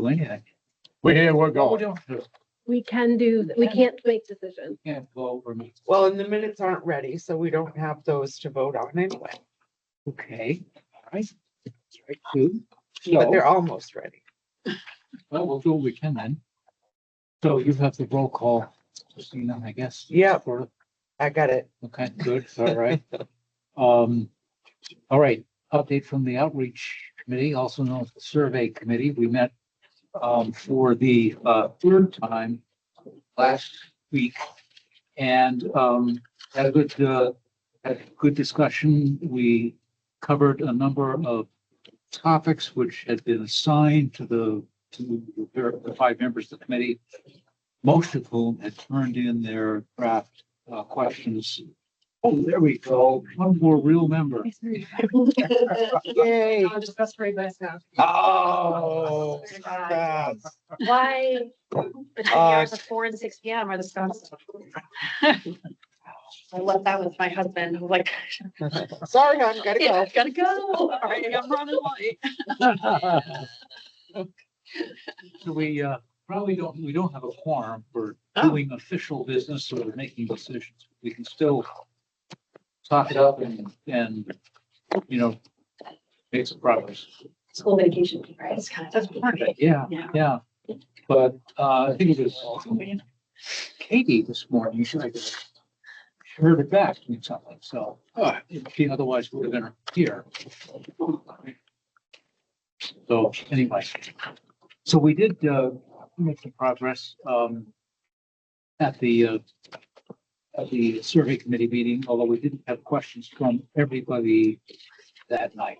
do anything. We're here, we're We going. don't, We can do, we can't make decisions. can't go over me. Well, and the minutes aren't ready, so we don't have those to vote on anyway, Okay, all right. That's right, too. but they're So, almost ready. well, we'll do what we can then. So you have the roll call, Christina, I guess. Yep. Sort of. I got it. Okay, good, all right. All right, update from the outreach committee, also known as the survey committee. We met for the third time last week and had a good discussion. We covered a number of topics which had been assigned to the 5 members of the committee, most of whom had turned in their draft questions. Oh, there we go. One more real member. Yay. I'll just press right back now. Oh. Why between the hours of 4 and 6 p.m. are the scones? I left that with my husband. I'm like, Sorry, hon, gotta go. yeah, gotta go. All right, I'm running late. So we probably don't have a quorum for Oh. doing official business or making decisions. We can still talk it up and you know, make some progress. School vacation, right? It's kind of. Yeah, Yeah. yeah. But I think it was Katie this morning. She heard it back doing something, so she otherwise would have been here. So anyway, so we did make some progress at the survey committee meeting, although we didn't have questions from everybody that night.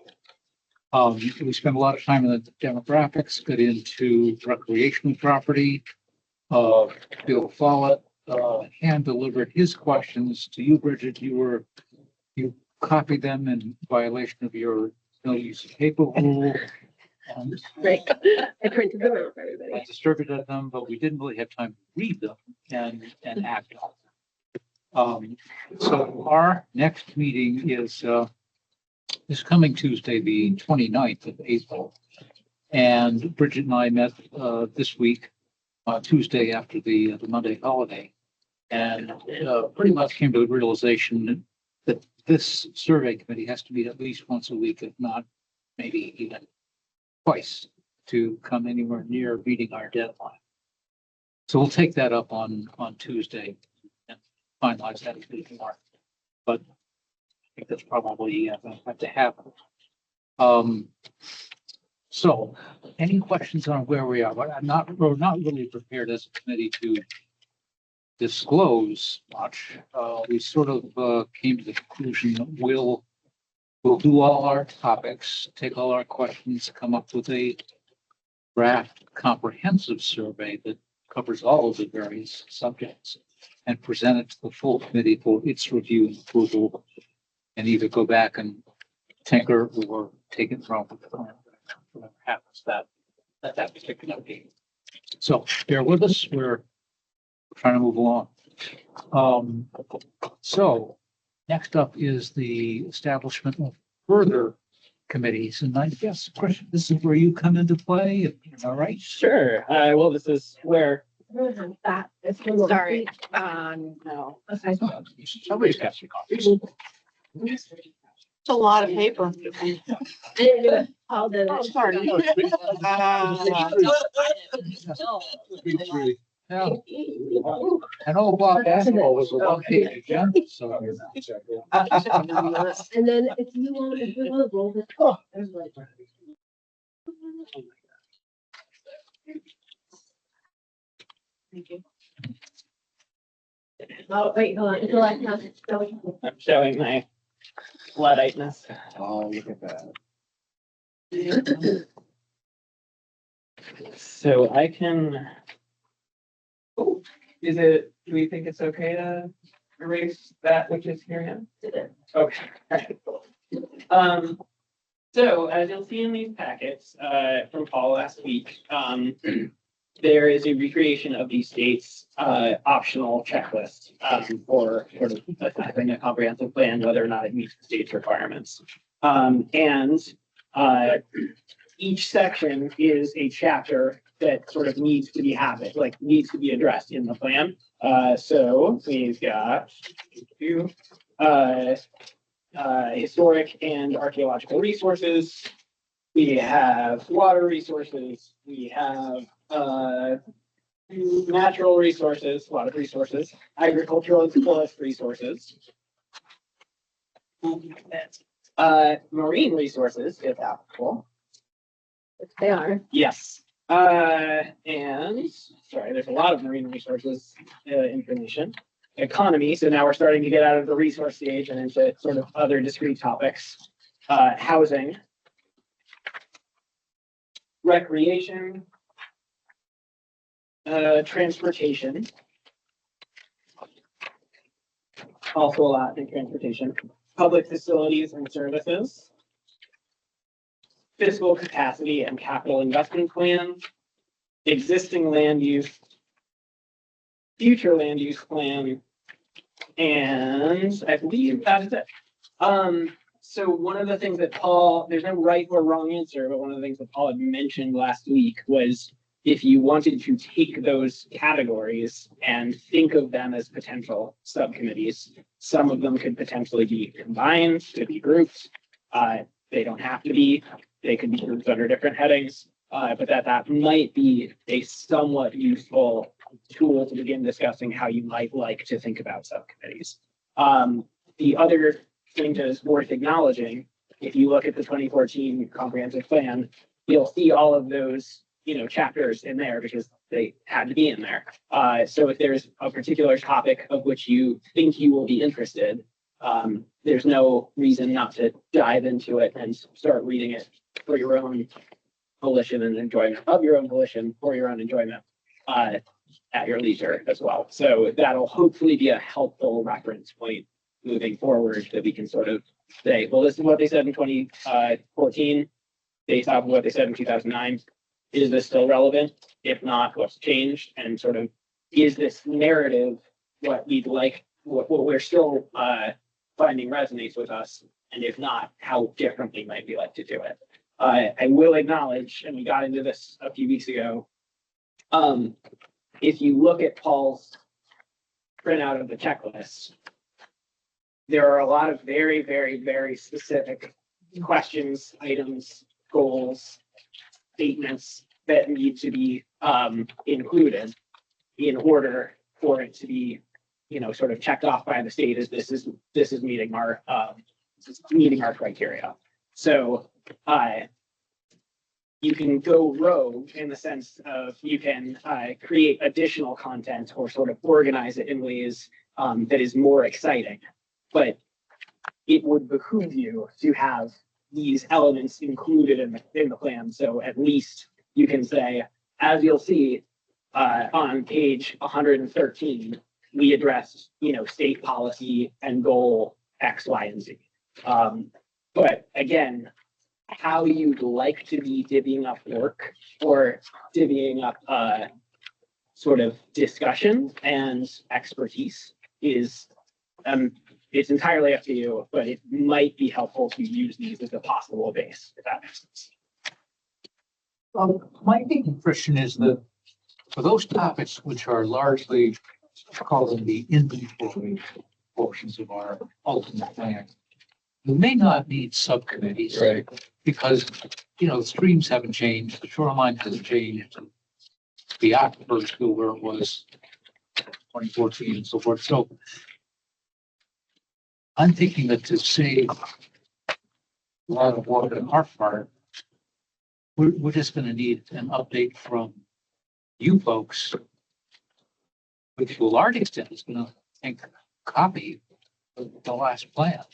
We spent a lot of time in the demographics, got into recreational property. Bill Follett hand delivered his questions to you, Bridget. You copied them in violation of your no use of paper rule. And Right. I printed them out for everybody. I distributed them, but we didn't really have time to read them and act on them. So our next meeting is this coming Tuesday, the 29th of April. And Bridget and I met this week, Tuesday after the Monday holiday. And pretty much came to the realization that this survey committee has to meet at least once a week, if not maybe even twice, to come anywhere near meeting our deadline. So we'll take that up on Tuesday and finalize that a bit more. But I think that's probably have to happen. So any questions on where we are? But we're not really prepared as a committee to disclose much. We sort of came to the conclusion that we'll do all our topics, take all our questions, come up with a draft comprehensive survey that covers all of the various subjects and present it to the full committee for its review and approval, and either go back and tinker or take it from whatever happens that particular meeting. So bear with us. We're trying to move along. So next up is the establishment of further committees, and I guess, Chris, this is where you come into play. All right. Sure. Well, this is where, That is. sorry, no. Okay. Somebody's got some coffee. It's a lot of paper. All the. Oh, sorry. Yeah. And old Bob Aswell was a one-page agenda, so. And then if we want to roll this. There's like. Thank you. Oh, wait, hold on. It's the last now. I'm showing my Ludditeness. Oh, look at that. So I can. Oh, is it, do we think it's okay to erase that which is here now? Okay. Alright. So as you'll see in these packets, from Paul last week, there is a recreation of the state's, optional checklist, for sort of having a comprehensive plan, whether or not it meets the state's requirements. And each section is a chapter that sort of needs to be happened, like needs to be addressed in the plan. So we've got historic and archaeological resources. We have water resources. We have natural resources, a lot of resources, agricultural and forest resources. Marine resources, if applicable. They are. Yes. And sorry, there's a lot of marine resources information. Economy. So now we're starting to get out of the resource stage and into sort of other discrete topics. Housing, recreation, transportation. Also a lot in transportation. Public facilities and services. Fiscal capacity and capital investment plan. Existing land use. Future land use plan. And I believe that is it. So one of the things that Paul, there's no right or wrong answer, but one of the things that Paul had mentioned last week was if you wanted to take those categories and think of them as potential subcommittees, some of them could potentially be combined, could be grouped. They don't have to be, they could be grouped under different headings, but that might be a somewhat useful tool to begin discussing how you might like to think about subcommittees. The other thing that is worth acknowledging, if you look at the 2014 comprehensive plan, you'll see all of those, chapters in there because they had to be in there. So if there's a particular topic of which you think you will be interested, there's no reason not to dive into it and start reading it for your own volition and enjoyment of your own volition for your own enjoyment at your leisure as well. So that'll hopefully be a helpful reference point moving forward that we can sort of say, well, this is what they said in 2014, based off of what they said in 2009. Is this still relevant? If not, what's changed? And sort of, is this narrative what we'd like, what we're still finding resonates with us? And if not, how differently might we like to do it? I will acknowledge, and we got into this a few weeks ago, if you look at Paul's printout of the checklist, there are a lot of very, very, very specific questions, items, goals, statements that need to be included in order for it to be, sort of checked off by the state as this is meeting our criteria. So you can go rogue in the sense of you can create additional content or sort of organize it in ways that is more exciting. But it would behoove you to have these elements included in the plan. So at least you can say, as you'll see on page 113, we addressed, state policy and goal X, Y, and Z. But again, how you'd like to be divvying up work or divvying up sort of discussion and expertise is it's entirely up to you, but it might be helpful to use these as a possible base, if that makes sense. My impression is that for those topics which are largely, call them the inventory portions of our ultimate plan, we may not need subcommittees. Right. Because, the streams haven't changed, the shoreline hasn't changed. The aquifer is still where it was 2014 and so forth. So I'm thinking that to save a lot of work on our part, we're just going to need an update from you folks, which to a large extent is going to take a copy of the last plan,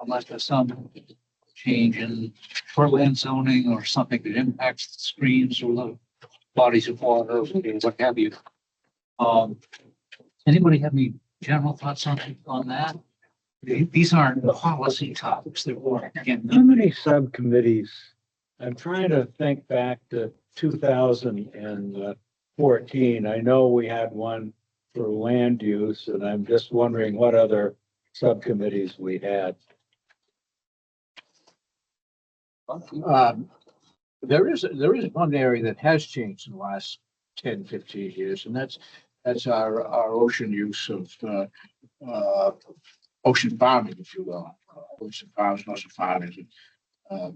unless there's some change in shoreline zoning or something that impacts the streams or the bodies of water, or what have you. Anybody have any general thoughts on that? These aren't policy topics that were, again, How many subcommittees? I'm trying to think back to 2014. I know we had one for land use, and I'm just wondering what other subcommittees we had. There is one area that has changed in the last 10, 15 years, and that's our ocean use of, ocean farming, if you will. Ocean farms, and ocean farming.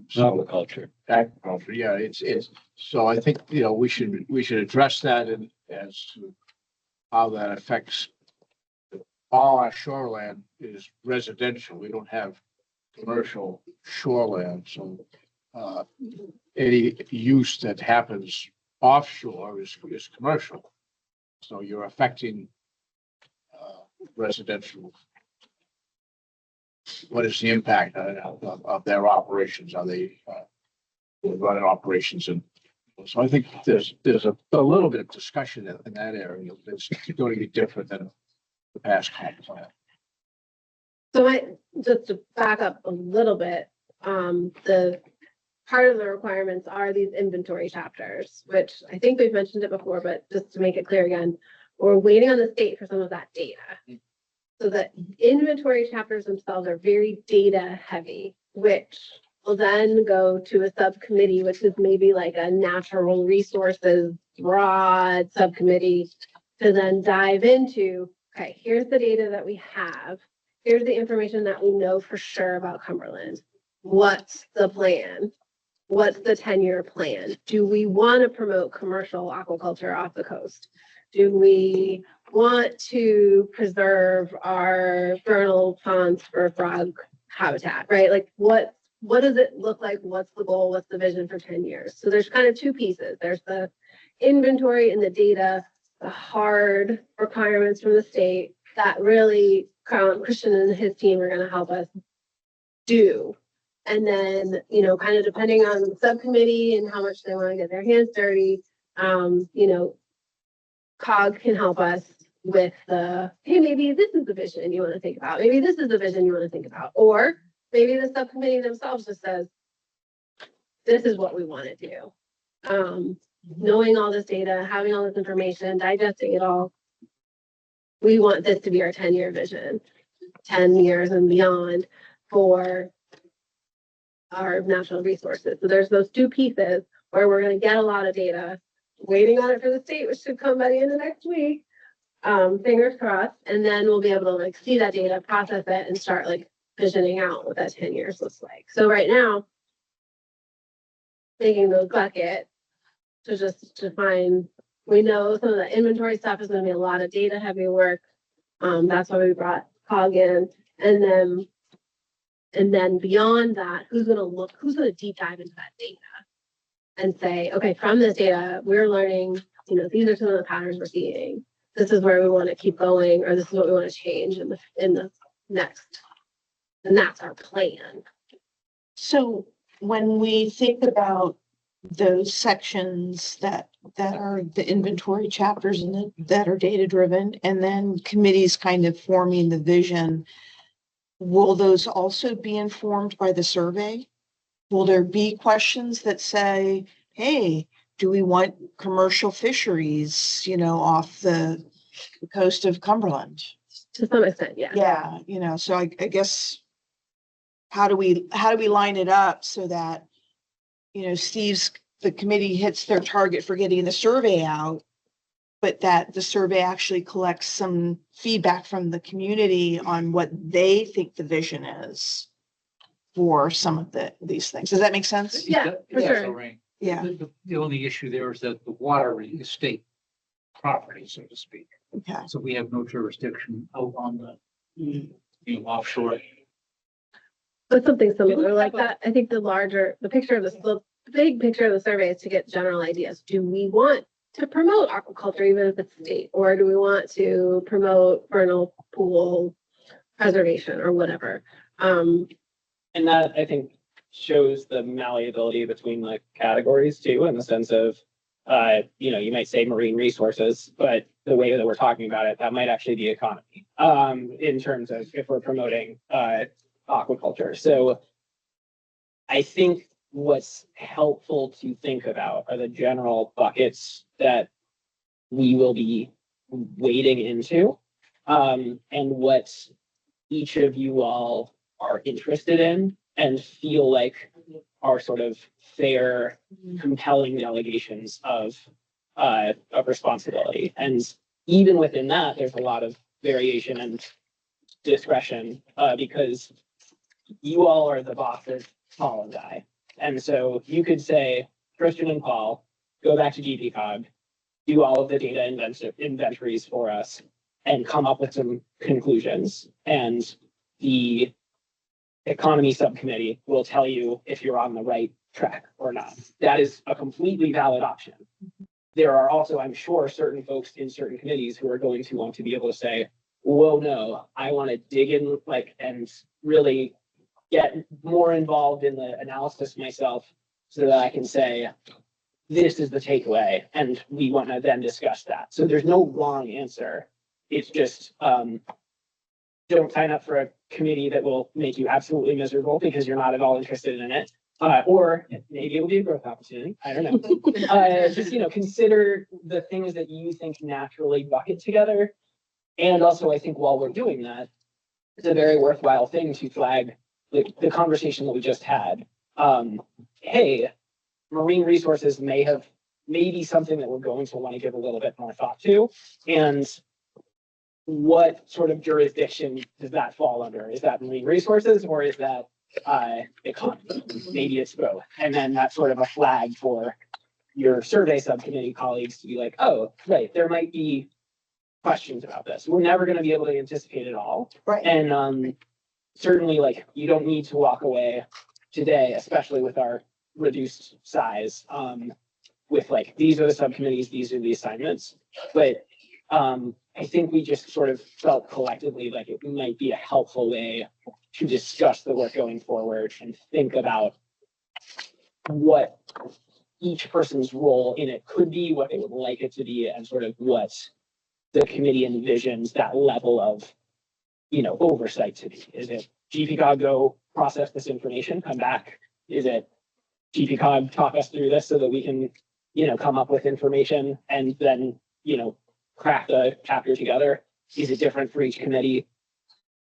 So Aquaculture. agriculture, yeah, it's, so I think, we should address that and as to how that affects all our shoreland is residential. We don't have commercial shoreland, so any use that happens offshore is commercial. So you're affecting residential. What is the impact of their operations? Are they running operations? And so I think there's a little bit of discussion in that area. It's going to be different than the past comp plan. So just to back up a little bit, the part of the requirements are these inventory chapters, which I think we've mentioned it before, but just to make it clear again, we're waiting on the state for some of that data. So the inventory chapters themselves are very data heavy, which will then go to a subcommittee, which is maybe like a natural resources broad subcommittee to then dive into, okay, here's the data that we have. Here's the information that we know for sure about Cumberland. What's the plan? What's the 10-year plan? Do we want to promote commercial aquaculture off the coast? Do we want to preserve our vernal ponds for frog habitat, right? Like what does it look like? What's the goal? What's the vision for 10 years? So there's kind of two pieces. There's the inventory and the data, the hard requirements from the state that really Christian and his team are going to help us do. And then, kind of depending on the subcommittee and how much they want to get their hands dirty, COG can help us with the, hey, maybe this is the vision you want to think about. Maybe this is the vision you want to think about. Or maybe the subcommittee themselves just says, this is what we want to do. Knowing all this data, having all this information, digesting it all, we want this to be our 10-year vision, 10 years and beyond for our natural resources. So there's those two pieces where we're going to get a lot of data, waiting on it for the state, which should come by the end of next week. Fingers crossed. And then we'll be able to see that data, process it, and start visioning out what that 10 years looks like. So right now, making those buckets to just define, we know some of the inventory stuff is going to be a lot of data heavy work. That's why we brought COG in. And then beyond that, who's going to deep dive into that data and say, okay, from this data, we're learning, these are some of the patterns we're seeing. This is where we want to keep going, or this is what we want to change in the next. And that's our plan. So when we think about those sections that are the inventory chapters and that are data driven, and then committees kind of forming the vision, will those also be informed by the survey? Will there be questions that say, hey, do we want commercial fisheries, off the coast of Cumberland? To some extent, yeah. Yeah, so I guess how do we line it up so that, the committee hits their target for getting the survey out, but that the survey actually collects some feedback from the community on what they think the vision is for some of these things. Does that make sense? Yeah, for sure. Lorraine. Yeah. The only issue there is that the water is state property, so to speak. Okay. So we have no jurisdiction out on the, offshore. But something similar like that. I think the big picture of the survey is to get general ideas. Do we want to promote aquaculture, even if it's state, or do we want to promote vernal pool preservation or whatever? And that, I think, shows the malleability between categories too, in the sense of, you might say marine resources, but the way that we're talking about it, that might actually be economy, in terms of if we're promoting aquaculture. So I think what's helpful to think about are the general buckets that we will be wading into, and what each of you all are interested in and feel like are sort of fair, compelling delegations of responsibility. And even within that, there's a lot of variation and discretion, because you all are the bosses, Paul and I. And so you could say, Christian and Paul, go back to GPCOG, do all of the data inventories for us, and come up with some conclusions. And the economy subcommittee will tell you if you're on the right track or not. That is a completely valid option. There are also, I'm sure, certain folks in certain committees who are going to want to be able to say, whoa, no, I want to dig in and really get more involved in the analysis myself so that I can say, this is the takeaway, and we want to then discuss that. So there's no wrong answer. It's just, don't sign up for a committee that will make you absolutely miserable because you're not at all interested in it. Or maybe it will be a growth opportunity. I don't know. Just, consider the things that you think naturally bucket together. And also, I think while we're doing that, it's a very worthwhile thing to flag the conversation that we just had. Hey, marine resources may be something that we're going to want to give a little bit more thought to. And what sort of jurisdiction does that fall under? Is that marine resources or is that economy? Maybe it's both. And then that's sort of a flag for your survey subcommittee colleagues to be like, oh, right, there might be questions about this. We're never going to be able to anticipate it all. Right. And certainly, you don't need to walk away today, especially with our reduced size, with these are the subcommittees, these are the assignments. But I think we just sort of felt collectively like it might be a helpful way to discuss the work going forward and think about what each person's role in it could be, what they would like it to be, and sort of what the committee envisions that level of, oversight to be. Is it GPCOG go process this information, come back? Is it GPCOG talk us through this so that we can, come up with information and then, craft a chapter together? Is it different for each committee?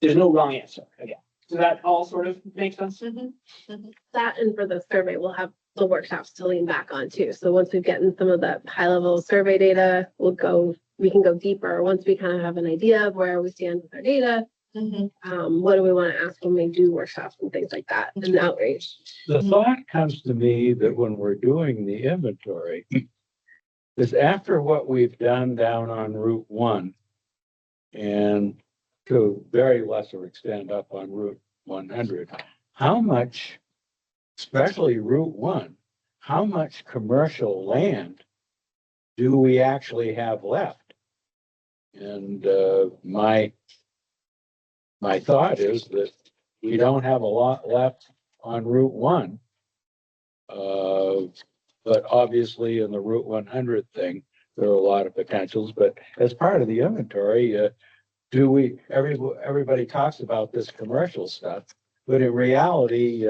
There's no wrong answer. Again, does that all sort of make sense? That, and for the survey, we'll have the workshops to lean back on too. So once we've gotten some of the high level survey data, we can go deeper once we kind of have an idea of where we stand with our data. What do we want to ask when we do workshops and things like that and outreach? The thought comes to me that when we're doing the inventory, is after what we've done down on Route 1 and to very lesser extent up on Route 100, how much, especially Route 1, how much commercial land do we actually have left? And my thought is that we don't have a lot left on Route 1. But obviously in the Route 100 thing, there are a lot of potentials, but as part of the inventory, everybody talks about this commercial stuff, but in reality,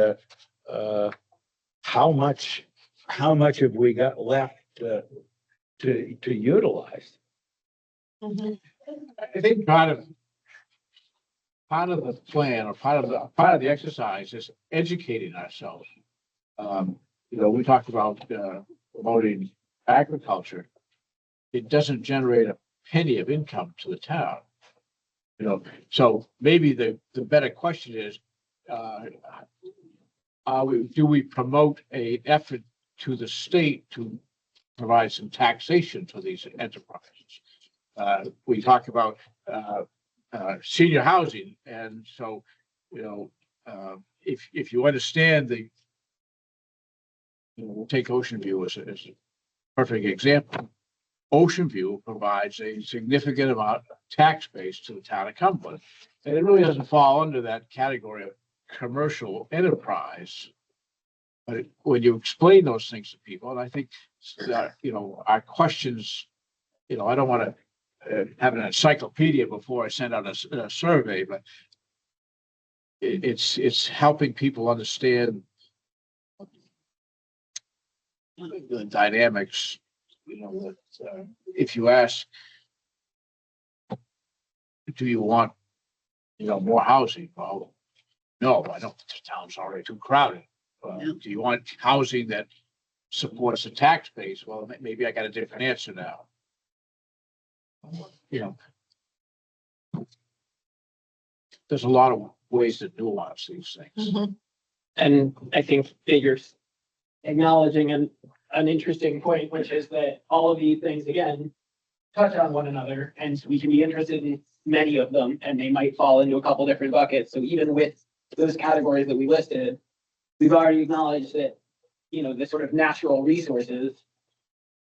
how much have we got left to utilize? I think part of the plan or part of the exercise is educating ourselves. We talked about promoting agriculture. It doesn't generate a penny of income to the town. So maybe the better question is, do we promote an effort to the state to provide some taxation for these enterprises? We talk about senior housing, and so if you understand we'll take Ocean View as a perfect example. Ocean View provides a significant amount of tax base to the town of Cumberland, and it really doesn't fall under that category of commercial enterprise. But when you explain those things to people, and I think that, our questions, I don't want to have an encyclopedia before I send out a survey, but it's helping people understand the dynamics. If you ask, do you want, more housing? Well, no, I don't. The town's already too crowded. Do you want housing that supports the tax base? Well, maybe I got a different answer now. You know. There's a lot of ways to nuance these things. Mhm. And I think that you're acknowledging an interesting point, which is that all of these things, again, touch on one another, and we can be interested in many of them, and they might fall into a couple different buckets. So even with those categories that we listed, we've already acknowledged that, you know, the sort of natural resources,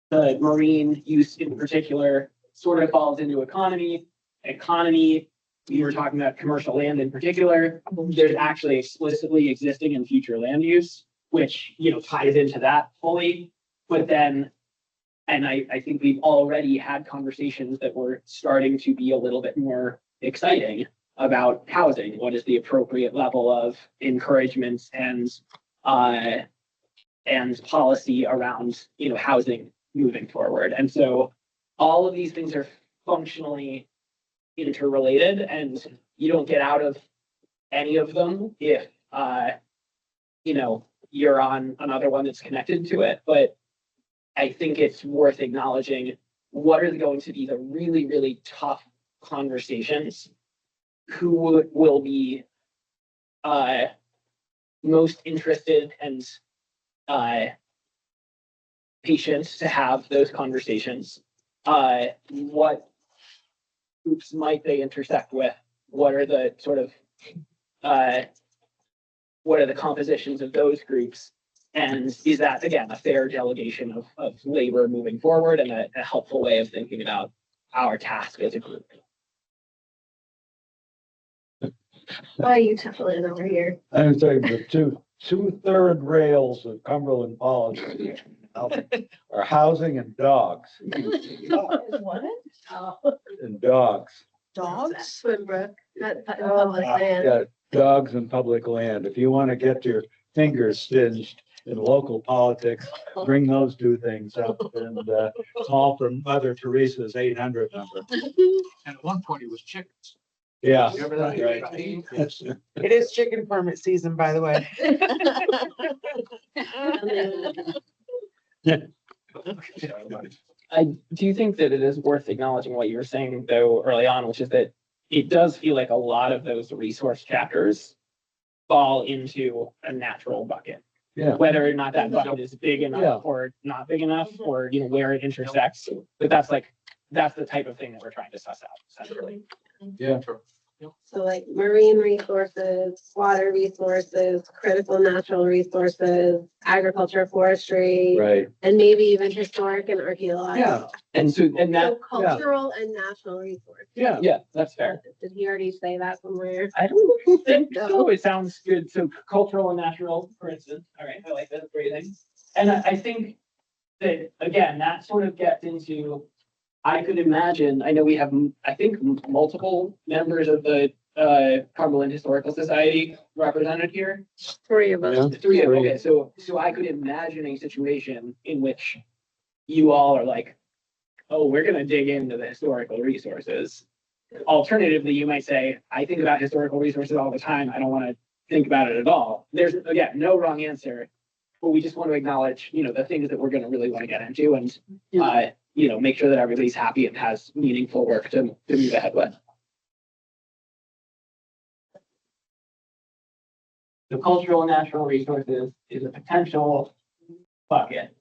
the marine use in particular, sort of falls into economy. Economy, we were talking about commercial land in particular. There's actually explicitly existing and future land use, which, you know, ties into that fully. But then, and I think we've already had conversations that were starting to be a little bit more exciting about housing. What is the appropriate level of encouragement and policy around, you know, housing moving forward? And so all of these things are functionally interrelated, and you don't get out of any of them if, you know, you're on another one that's connected to it. But I think it's worth acknowledging what are going to be the really, really tough conversations. Who will be most interested and patient to have those conversations? What groups might they intersect with? What are the sort of what are the compositions of those groups? And is that, again, a fair delegation of labor moving forward and a helpful way of thinking about our task as a group? Why are you chuckling over here? I'm saying the two-third rails of Cumberland policy are housing and dogs, What? Oh, and dogs. Dogs? Swinbrook, not public land. Yeah, dogs and public land. If you want to get your fingers singed in local politics, bring those two things up and call from Mother Teresa's 800 number. And at one point it was chickens. Yeah. Remember that? Right. It is chicken permit season, by the way. I do think that it is worth acknowledging what you were saying though early on, which is that it does feel like a lot of those resource chapters fall into a natural bucket. Yeah. Whether or not that bucket is big Yeah. enough or not big enough, or, you know, where it intersects. But that's the type of thing that we're trying to suss out essentially. Yeah. So like marine resources, water resources, critical natural resources, agriculture, forestry, Right. and maybe even historic and archaeological. Yeah. And so, and that, So cultural and national resources. Yeah. yeah, that's fair. Did he already say that somewhere? I don't think No. so. It sounds good. So cultural and natural, for instance. All right, I like that phrasing. And I think that, again, that sort of gets into, I could imagine, I know we have, I think, multiple members of the Cumberland Historical Society represented here. 3 of us. Yeah. Three of them. Three. Okay, so I could imagine a situation in which you all are like, oh, we're gonna dig into the historical resources. Alternatively, you might say, I think about historical resources all the time. I don't want to think about it at all. There's, again, no wrong answer, but we just want to acknowledge, you know, the things that we're gonna really want to get into and, you know, make sure that everybody's happy and has meaningful work to move ahead with. The cultural and natural resources is a potential bucket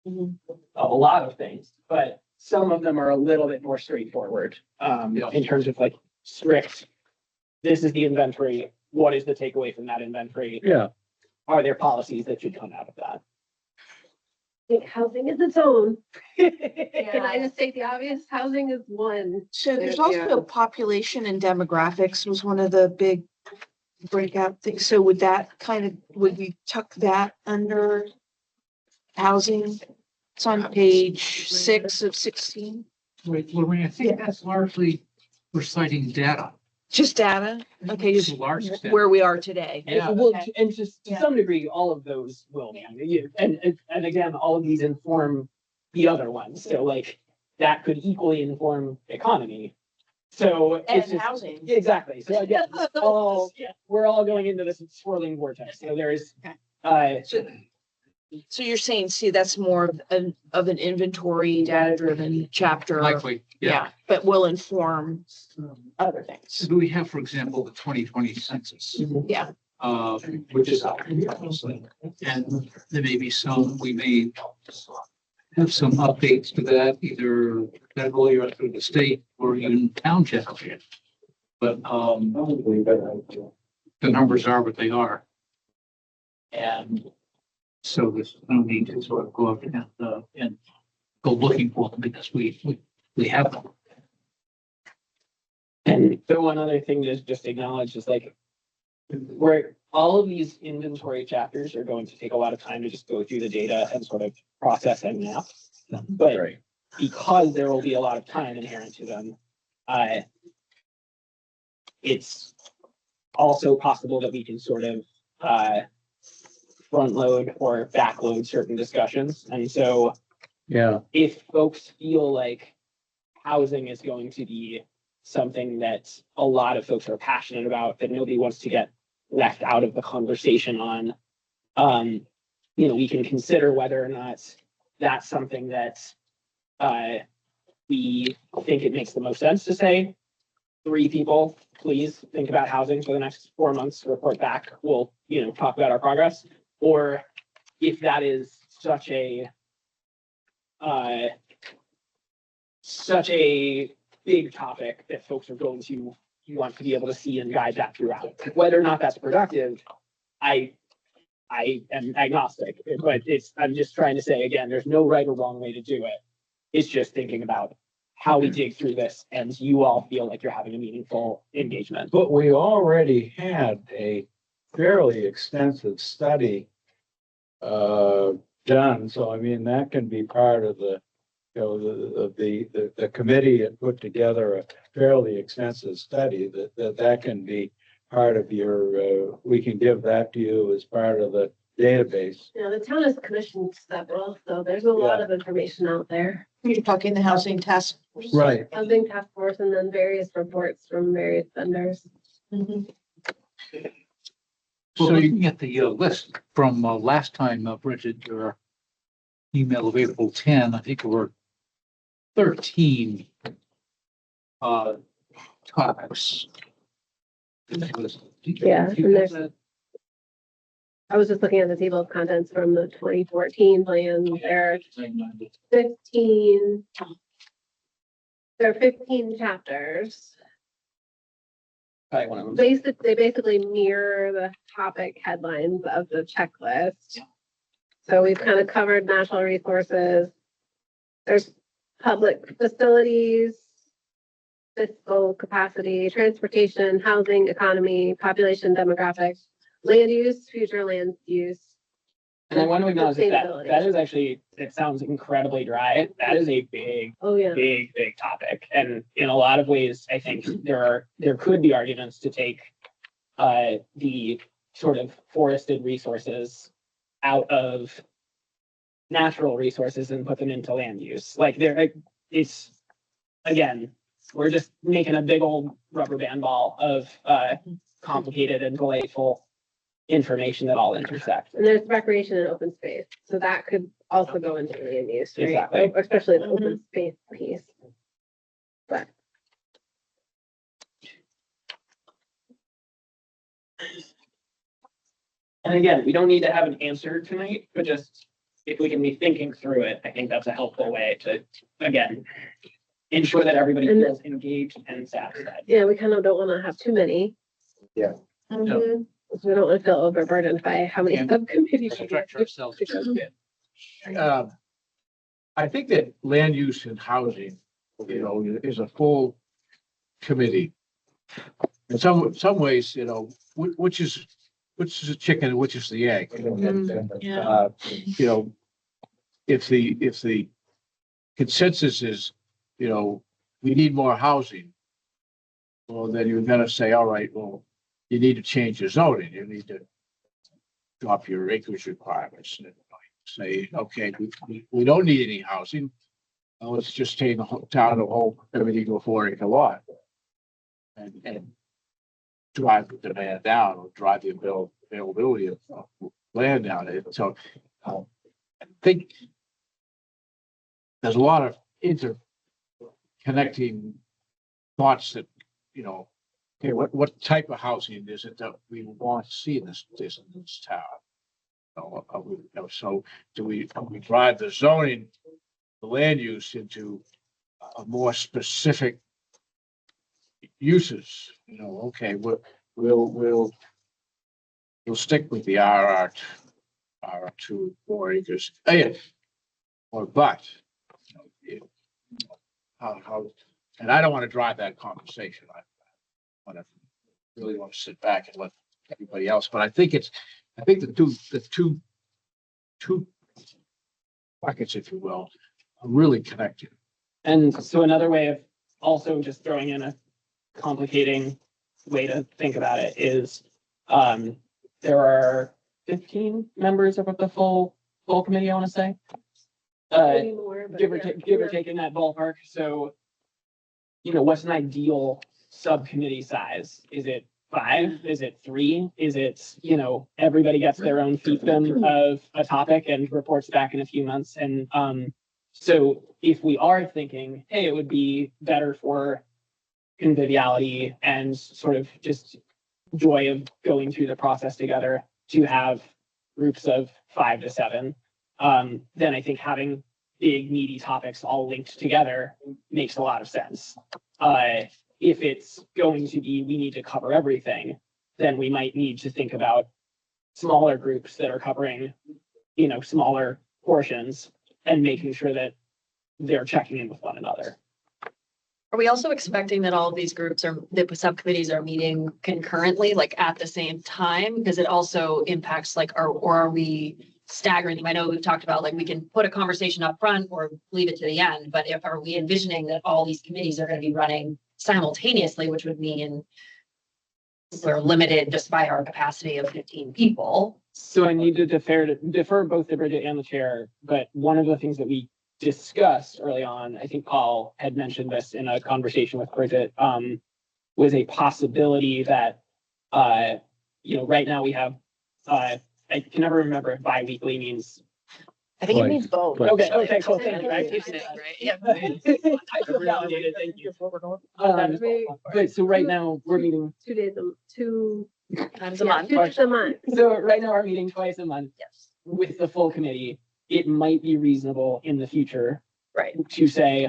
of a lot of things, but some of them are a little bit more straightforward, in terms of like strict, this is the inventory, what is the takeaway from that inventory? Yeah. Are there policies that should come out of that? I think housing is its own. Can I just state the obvious? Housing is one. So there's Yeah. also population and demographics was one of the big breakout things. So would that kind of, would we tuck that under housing? It's on page 6 of 16. Wait, Lorraine, I think that's largely reciting data. Just data? Okay, To just a large extent. where we are today. Yeah. Well, Okay. and just to Yeah. some degree, all of those will be, and again, all of these inform the other ones, so like, that could equally inform economy. So it's And just, housing. exactly, so again, Yeah. we're all going into this swirling vortex, so there is, Okay. So you're saying, see, that's more of an inventory data-driven chapter. Likely, yeah. Yeah, but will inform other things. So we have, for example, the 2020 census. Yeah. Which is out, obviously. And there may be some, we may have some updates to that, either federally or through the state or even township. But, the numbers are what they are. And so there's no need to sort of go up and go looking for them because we have them. And the one other thing to just acknowledge is like, where all of these inventory chapters are going to take a lot of time to just go through the data and sort of process and map. But because there will be a lot of time inherent to them, it's also possible that we can sort of front load or back load certain discussions. And so Yeah, if folks feel like housing is going to be something that a lot of folks are passionate about, that nobody wants to get left out of the conversation on, we can consider whether or not that's something that we think it makes the most sense to say. 3 people, please think about housing for the next 4 months, report back. We'll, talk about our progress. Or if that is such a big topic that folks are going to want to be able to see and guide that throughout. Whether or not that's productive, I am agnostic, but I'm just trying to say, again, there's no right or wrong way to do it. It's just thinking about how we dig through this and you all feel like you're having a meaningful engagement. but we already had a fairly extensive study done, so I mean, that can be part of the, the committee had put together a fairly extensive study that can be part of your, we can give that to you as part of the database. Yeah, the town has commissioned several, so there's a lot of information out there. You're talking the housing task force. Right. Housing task force and then various reports from various vendors. Mhm. Well, So you, looking at the list from last time, Bridget, your email of April 10, I think there were 13 topics. Yeah, and there's- I was just looking at the table of contents from the 2014 plan. There are 15. There are 15 chapters. Probably one of them. They basically mirror the topic headlines of the checklist. So we've kind of covered natural resources. There's public facilities, fiscal capacity, transportation, housing, economy, population, demographics, land use, future land use. And I want to acknowledge that Sustainability. that is actually, it sounds incredibly dry. That is a big Oh, yeah. big topic. And in a lot of ways, I think there could be arguments to take the sort of forested resources out of natural resources and put them into land use. Like it's, again, we're just making a big old rubber band ball of complicated and delightful information that all intersect. And there's recreation and open space, so that could also go into land use, right? Exactly. Especially the open space piece. But And again, we don't need to have an answer tonight, but just if we can be thinking through it, I think that's a helpful way to, again, ensure that everybody And feels engaged and satisfied. yeah, we kind of don't want to have too many. Yeah. Mhm. We don't want to feel overburdened by how many And subcommittees. we Stretch have. ourselves just a bit. I think that land use and housing, is a full committee. In some ways, which is the chicken and which is the egg? Yeah. If the consensus is, we need more housing, well, then you're gonna say, all right, well, you need to change your zoning, you need to drop your acreage requirements. And say, okay, we don't need any housing. Let's just take the whole town, everything to a 4-acre lot. And drive the demand down or drive the availability of land down there. So I think there's a lot of interconnecting thoughts that, you know, okay, what type of housing is it that we want to see in this town? So do we drive the zoning, the land use into a more specific uses? You know, okay, we'll stick with the RR2, 4 acres, if, or but. You know, how, and I don't want to drive that conversation. I really want to sit back and let everybody else, but I think the two buckets, if you will, are really connected. And so another way of also just throwing in a complicating way to think about it is, there are 15 members of the full committee, I want to say. Maybe more, but Give or yeah. take in that ballpark. So, you know, what's an ideal subcommittee size? Is it 5? Is it 3? Is it, you know, everybody gets their own fiefdom of a topic and reports back in a few months? And so if we are thinking, hey, it would be better for conviviality and sort of just joy of going through the process together to have groups of 5 to 7, then I think having big meaty topics all linked together makes a lot of sense. If it's going to be, we need to cover everything, then we might need to think about smaller groups that are covering, you know, smaller portions and making sure that they're checking in with one another. Are we also expecting that all of these groups are, the subcommittees are meeting concurrently, like at the same time? Because it also impacts like, or are we staggering them? I know we've talked about like, we can put a conversation up front or leave it to the end, but are we envisioning that all these committees are going to be running simultaneously, which would mean we're limited just by our capacity of 15 people? So I need to defer both to Bridget and the chair, but one of the things that we discussed early on, I think Paul had mentioned this in a conversation with Bridget, was a possibility that, you know, right now we have, I can never remember if bi-weekly means. I think it Like- means both. like- Okay, cool. Thank you. I Right, appreciate that. right, yeah. I validated, thank you. But so right now we're meeting, 2 days, 2 Times a yeah, month. 2 days a month. so right now we're meeting twice a month Yes, with the full committee. It might be reasonable in the future right. to say,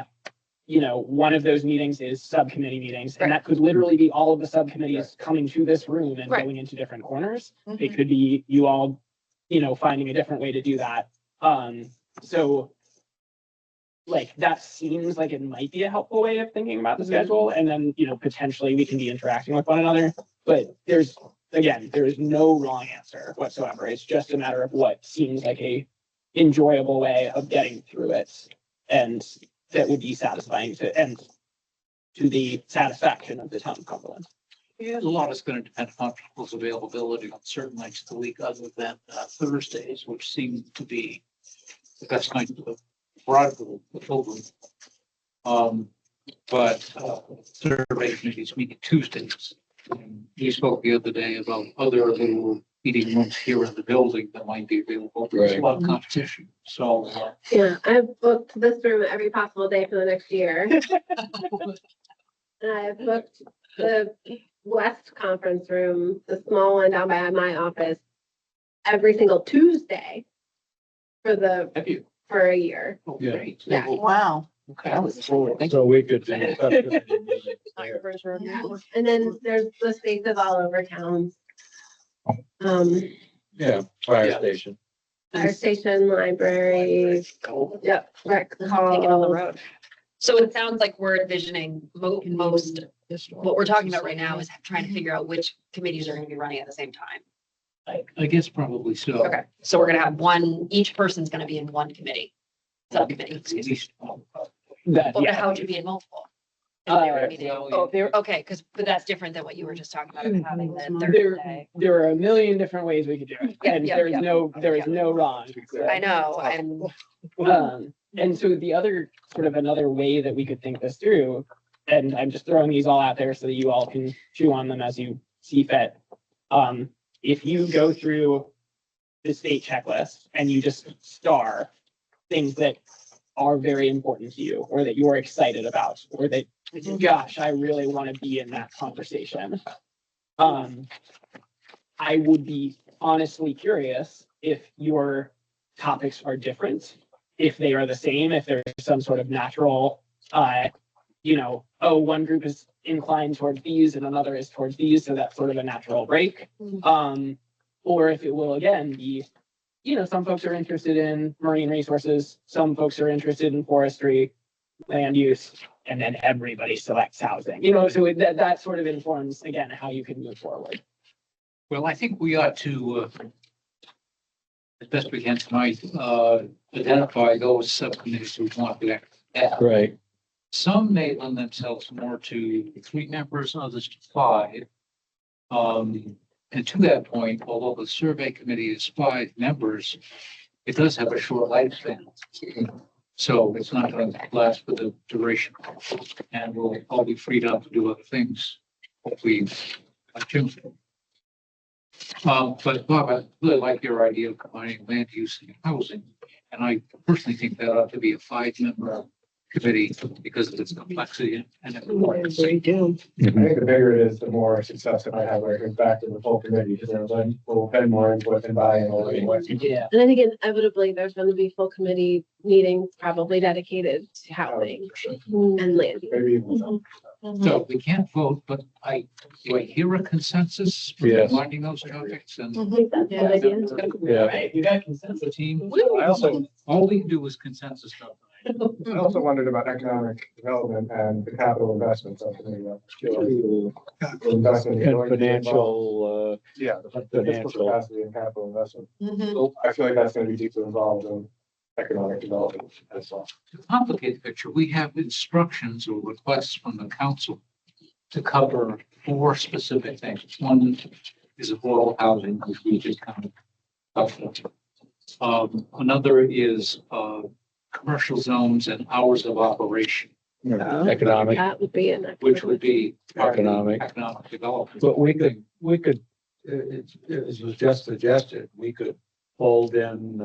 you know, one of those meetings is subcommittee meetings, and that could literally be all of the subcommittees coming to this room and Right. going into different corners. It Mhm. could be you all, you know, finding a different way to do that. So like that seems like it might be a helpful way of thinking about the schedule, and then, you know, potentially we can be interacting with one another. But there is no wrong answer whatsoever. It's just a matter of what seems like a enjoyable way of getting through it, and that would be satisfying to the satisfaction of the town of Cumberland. Yeah, a lot is going to depend upon people's availability on certain nights of the week other than Thursdays, which seem to be the best night of the full group. But survey committees meeting Tuesdays. And we spoke the other day about other little meeting rooms here in the building that might be available. There's a lot of competition. So Yeah, I've booked this room every possible day for the next year. And I've booked the West Conference Room, the small one down by my office, every single Tuesday have you? for a year. Oh, Yeah. great. Yeah. Wow. So we could do subcommittee meetings there. And then there's the spaces all over town. Yeah, fire Yeah. station. Fire station, library, yep, rec Take it on the hall. road. So it sounds like we're envisioning most, what we're talking about right now is trying to figure out which committees are gonna be running at the same time. I guess probably so. Okay, so we're gonna have each person's gonna be in one committee. Subcommittee, At excuse me. least, That, Well, yeah. how would you be in multiple? Uh, Oh, okay, but that's different than what you were just talking about, of having the There, Thursday. there are a million different ways we could do it, Yeah, and yeah, there is yeah. no wrong. I know, and And so the other sort of another way that we could think this through, and I'm just throwing these all out there so that you all can chew on them as you see fit. If you go through the state checklist and you just star things that are very important to you or that you're excited about, or that, gosh, I really want to be in that conversation. I would be honestly curious if your topics are different, if they are the same, if there's some sort of natural, oh, one group is inclined towards these and another is towards these, so that's sort of a natural break. Or if it will again be, some folks are interested in marine resources, some folks are interested in forestry, land use, and then everybody selects housing. So that sort of informs again how you can move forward. Well, I think we ought to, as best we can tonight, identify those subcommittees we want to have. Right. Some may lend themselves more to 3 members, others to 5. And to that point, although the survey committee is 5 members, it does have a short lifespan. So it's not going to last for the duration. And we'll all be freed up to do other things, hopefully, like Jim said. But Bob, I really like your idea of combining land use and housing. And I personally think that ought to be a 5-member committee because of its complexity and importance. We do. I think the bigger it is, the more success it might have when it comes back to the full committee, because there's like, we'll pay more input and buy-in along the way. Yeah. And I think inevitably there's going to be full committee meetings probably dedicated to housing and land use. Maybe even So we can't vote, but do I hear a consensus for Yes. combining those topics and I think that's a good idea. Yeah. Right, you got consensus. team? I also, All we can do is consensus stuff. I also wondered about economic development and the capital investments. Investment. And financial, Yeah, the fiscal financial. capacity and capital investment. Mhm. I feel like that's gonna be deeply involved in economic development as well. To complicate the picture, we have instructions or requests from the council to cover 4 specific things. One is affordable housing, which we just kind of touched on. Another is commercial zones and hours of operation, economic, That would be an. which would be part of the Economic. economic development. but we could, it was just suggested, we could fold in,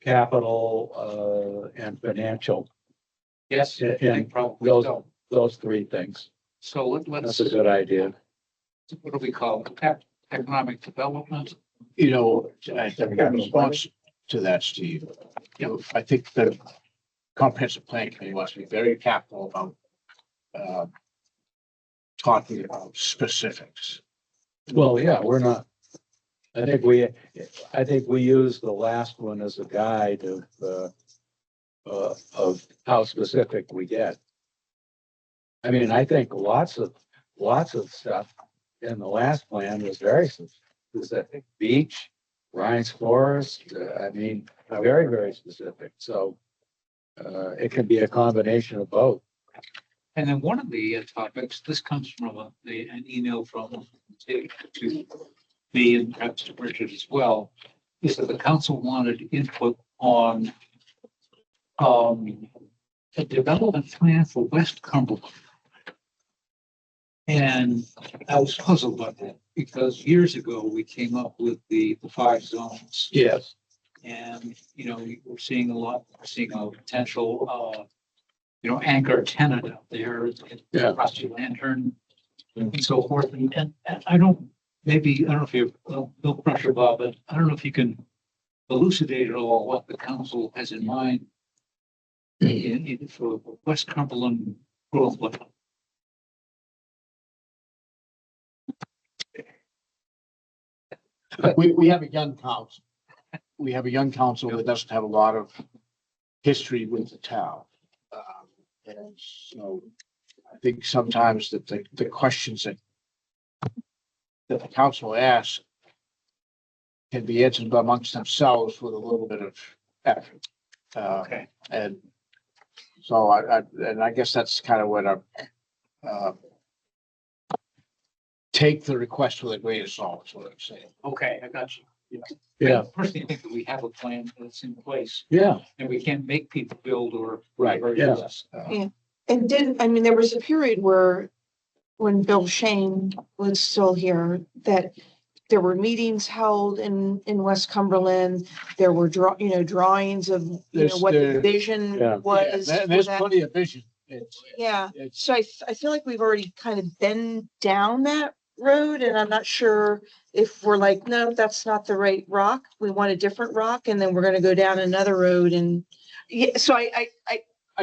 capital, and financial, Yes, I and think probably those, so. those 3 things. So That's let's, a good idea. what do we call it? Economic development? In response to that, Steve, I think the comprehensive plan committee wants to be very careful about talking about specifics. Well, yeah, we're not, I think we use the last one as a guide of how specific we get. I mean, I think lots of stuff in the last plan was very specific. Beach, Ryan's Forest, I mean, very, very specific. So it can be a combination of both. And then one of the topics, this comes from an email from to me and perhaps to Richard as well, is that the council wanted input on a development plan for West Cumberland. And I was puzzled by that because years ago we came up with the 5 zones. Yes. And, we're seeing a potential, anchor tenant out there, Yeah. Rusty Lantern and so forth. And I don't know if you're, no pressure, Bob, but I don't know if you can elucidate at all what the council has in mind for West Cumberland growth plan. We have a young council. We have a young council that doesn't have a lot of history with the town. And so I think sometimes that the questions that the council asks can be answered amongst themselves with a little bit of effort. Okay. And so I guess that's kind of what I'm take the request with a grain of salt, is what I'm saying. Okay, I got you. Yeah. I personally think that we have a plan that's in place Yeah. and we can't make people build or. Right, or yeah. yes. And there was a period where, when Bill Shane was still here, that there were meetings held in West Cumberland. There were drawings of, what the There's- vision Yeah. was. Yeah, for there's that. plenty of vision. Yeah, It's, so I feel like we've already kind of been down that road, and I'm not sure if we're like, no, that's not the right rock. We want a different rock, and then we're gonna go down another road and, yeah, so I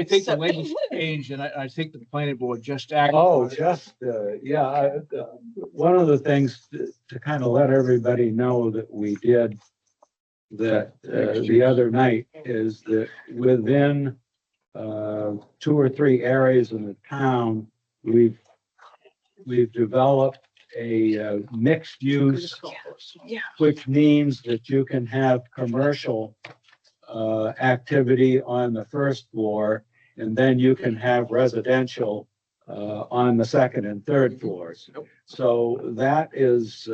think the So- latest change, and I think the planning board just acted. Oh, on it. just, one of the things to kind of let everybody know that we did that, the other night is that within, 2 or 3 areas in the town, we've developed a, mixed use, Yeah. which means that you can have commercial, activity on the first floor, and then you can have residential, on the second and third floors. So that is,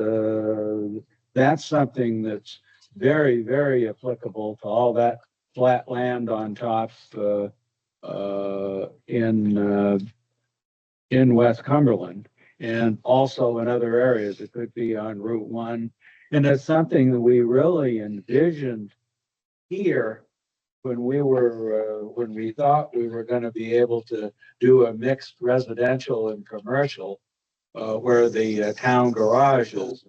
that's something that's very, very applicable to all that flat land on top, in West Cumberland, and also in other areas. It could be on Route 1. And it's something that we really envisioned here when we thought we were gonna be able to do a mixed residential and commercial, where the town garage is.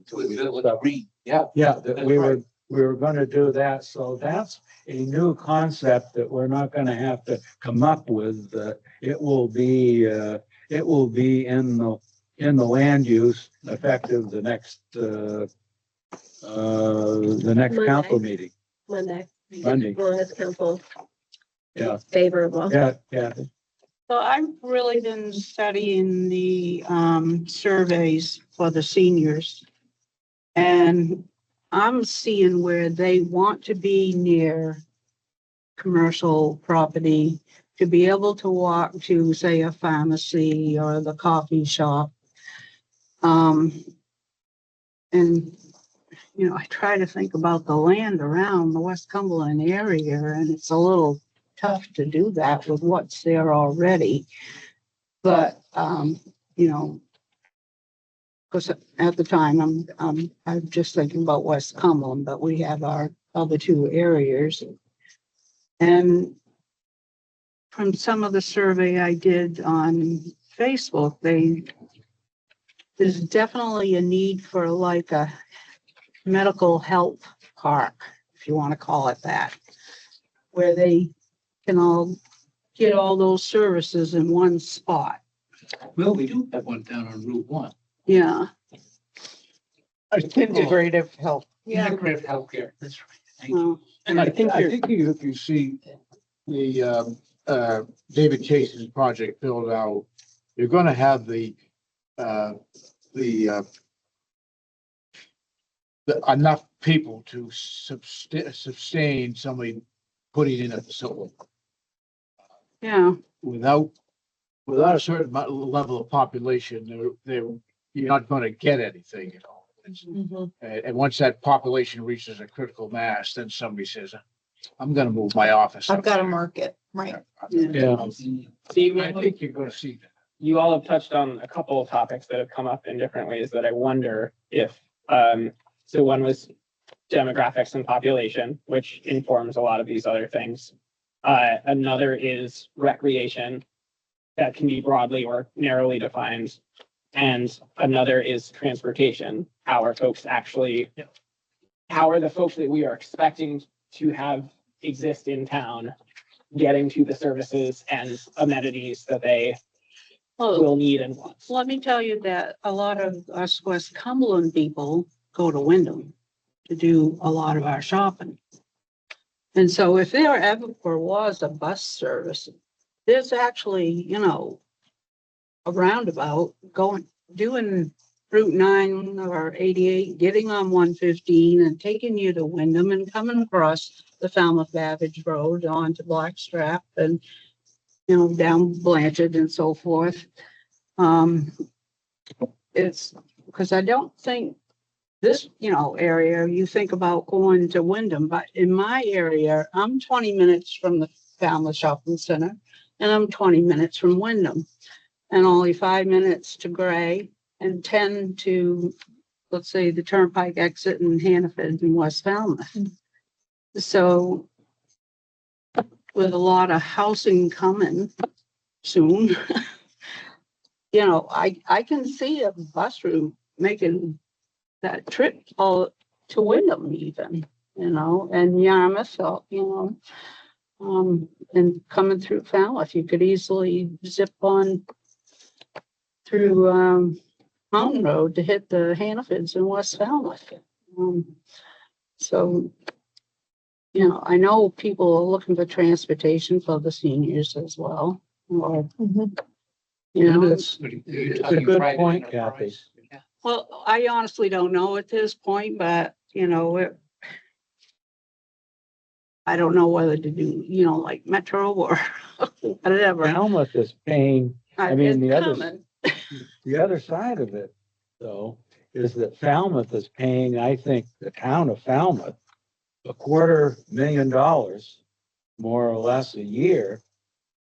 Yeah. Yeah, that we were gonna do that. So that's a new concept that we're not gonna have to come up with. It will be in the land use effective the next council meeting. Monday. Monday. As long as council. Yeah. is favorable. Yeah. So I've really been studying the surveys for the seniors. And I'm seeing where they want to be near commercial property to be able to walk to, say, a pharmacy or the coffee shop. And, I try to think about the land around the West Cumberland area, and it's a little tough to do that with what's there already. But, because at the time, I'm just thinking about West Cumberland, but we have our other 2 areas. And from some of the survey I did on Facebook, there's definitely a need for like a medical health park, if you want to call it that, where they can all get all those services in one spot. Well, we do have one down on Route 1. Yeah. I think, Integrative health. Integrative healthcare, that's right. Thank you. Well, And I think you're, if you see the, David Chase's project filled out, you're gonna have the enough people to sustain somebody putting in a facility. yeah. Without a certain level of population, you're not gonna get anything, And once that population reaches a critical mass, then somebody says, I'm gonna move my office. I've got a market, right? Yeah. Steve, I think you're gonna see that. you all have touched on a couple of topics that have come up in different ways that I wonder if, so one was demographics and population, which informs a lot of these other things. Another is recreation that can be broadly or narrowly defined. And another is transportation. How are folks actually, how are the folks that we are expecting to have exist in town getting to the services and amenities that they Well, will need and want? let me tell you that a lot of us West Cumberland people go to Wyndham to do a lot of our shopping. And so if there ever was a bus service, there's actually, a roundabout doing Route 9 or 88, getting on 115 and taking you to Wyndham and coming across the Falmouth Babbage Road onto Blackstrap and, down Blanchard and so forth. It's because I don't think this, area, you think about going to Wyndham, but in my area, I'm 20 minutes from the Falmouth Shopping Center and I'm 20 minutes from Wyndham and only 5 minutes to Gray and 10 to let's say the Turnpike exit in Hannaford and West Falmouth. So with a lot of housing coming soon, you know, I can see a bus route making that trip all to Wyndham even, you know, and Yarmouth, you know. And coming through Falmouth, you could easily zip on through, Mountain Road to hit the Hannafords in West Falmouth. So, you know, I know people are looking for transportation for the seniors as well, or, you know. It's a good point, Kathy. Well, I honestly don't know at this point, but, you know, I don't know whether to do, you know, like Metro or whatever. Falmouth is paying, I mean, It's the other, coming. the other side of it, though, is that Falmouth is paying, I think, the town of Falmouth $250,000, more or less a year,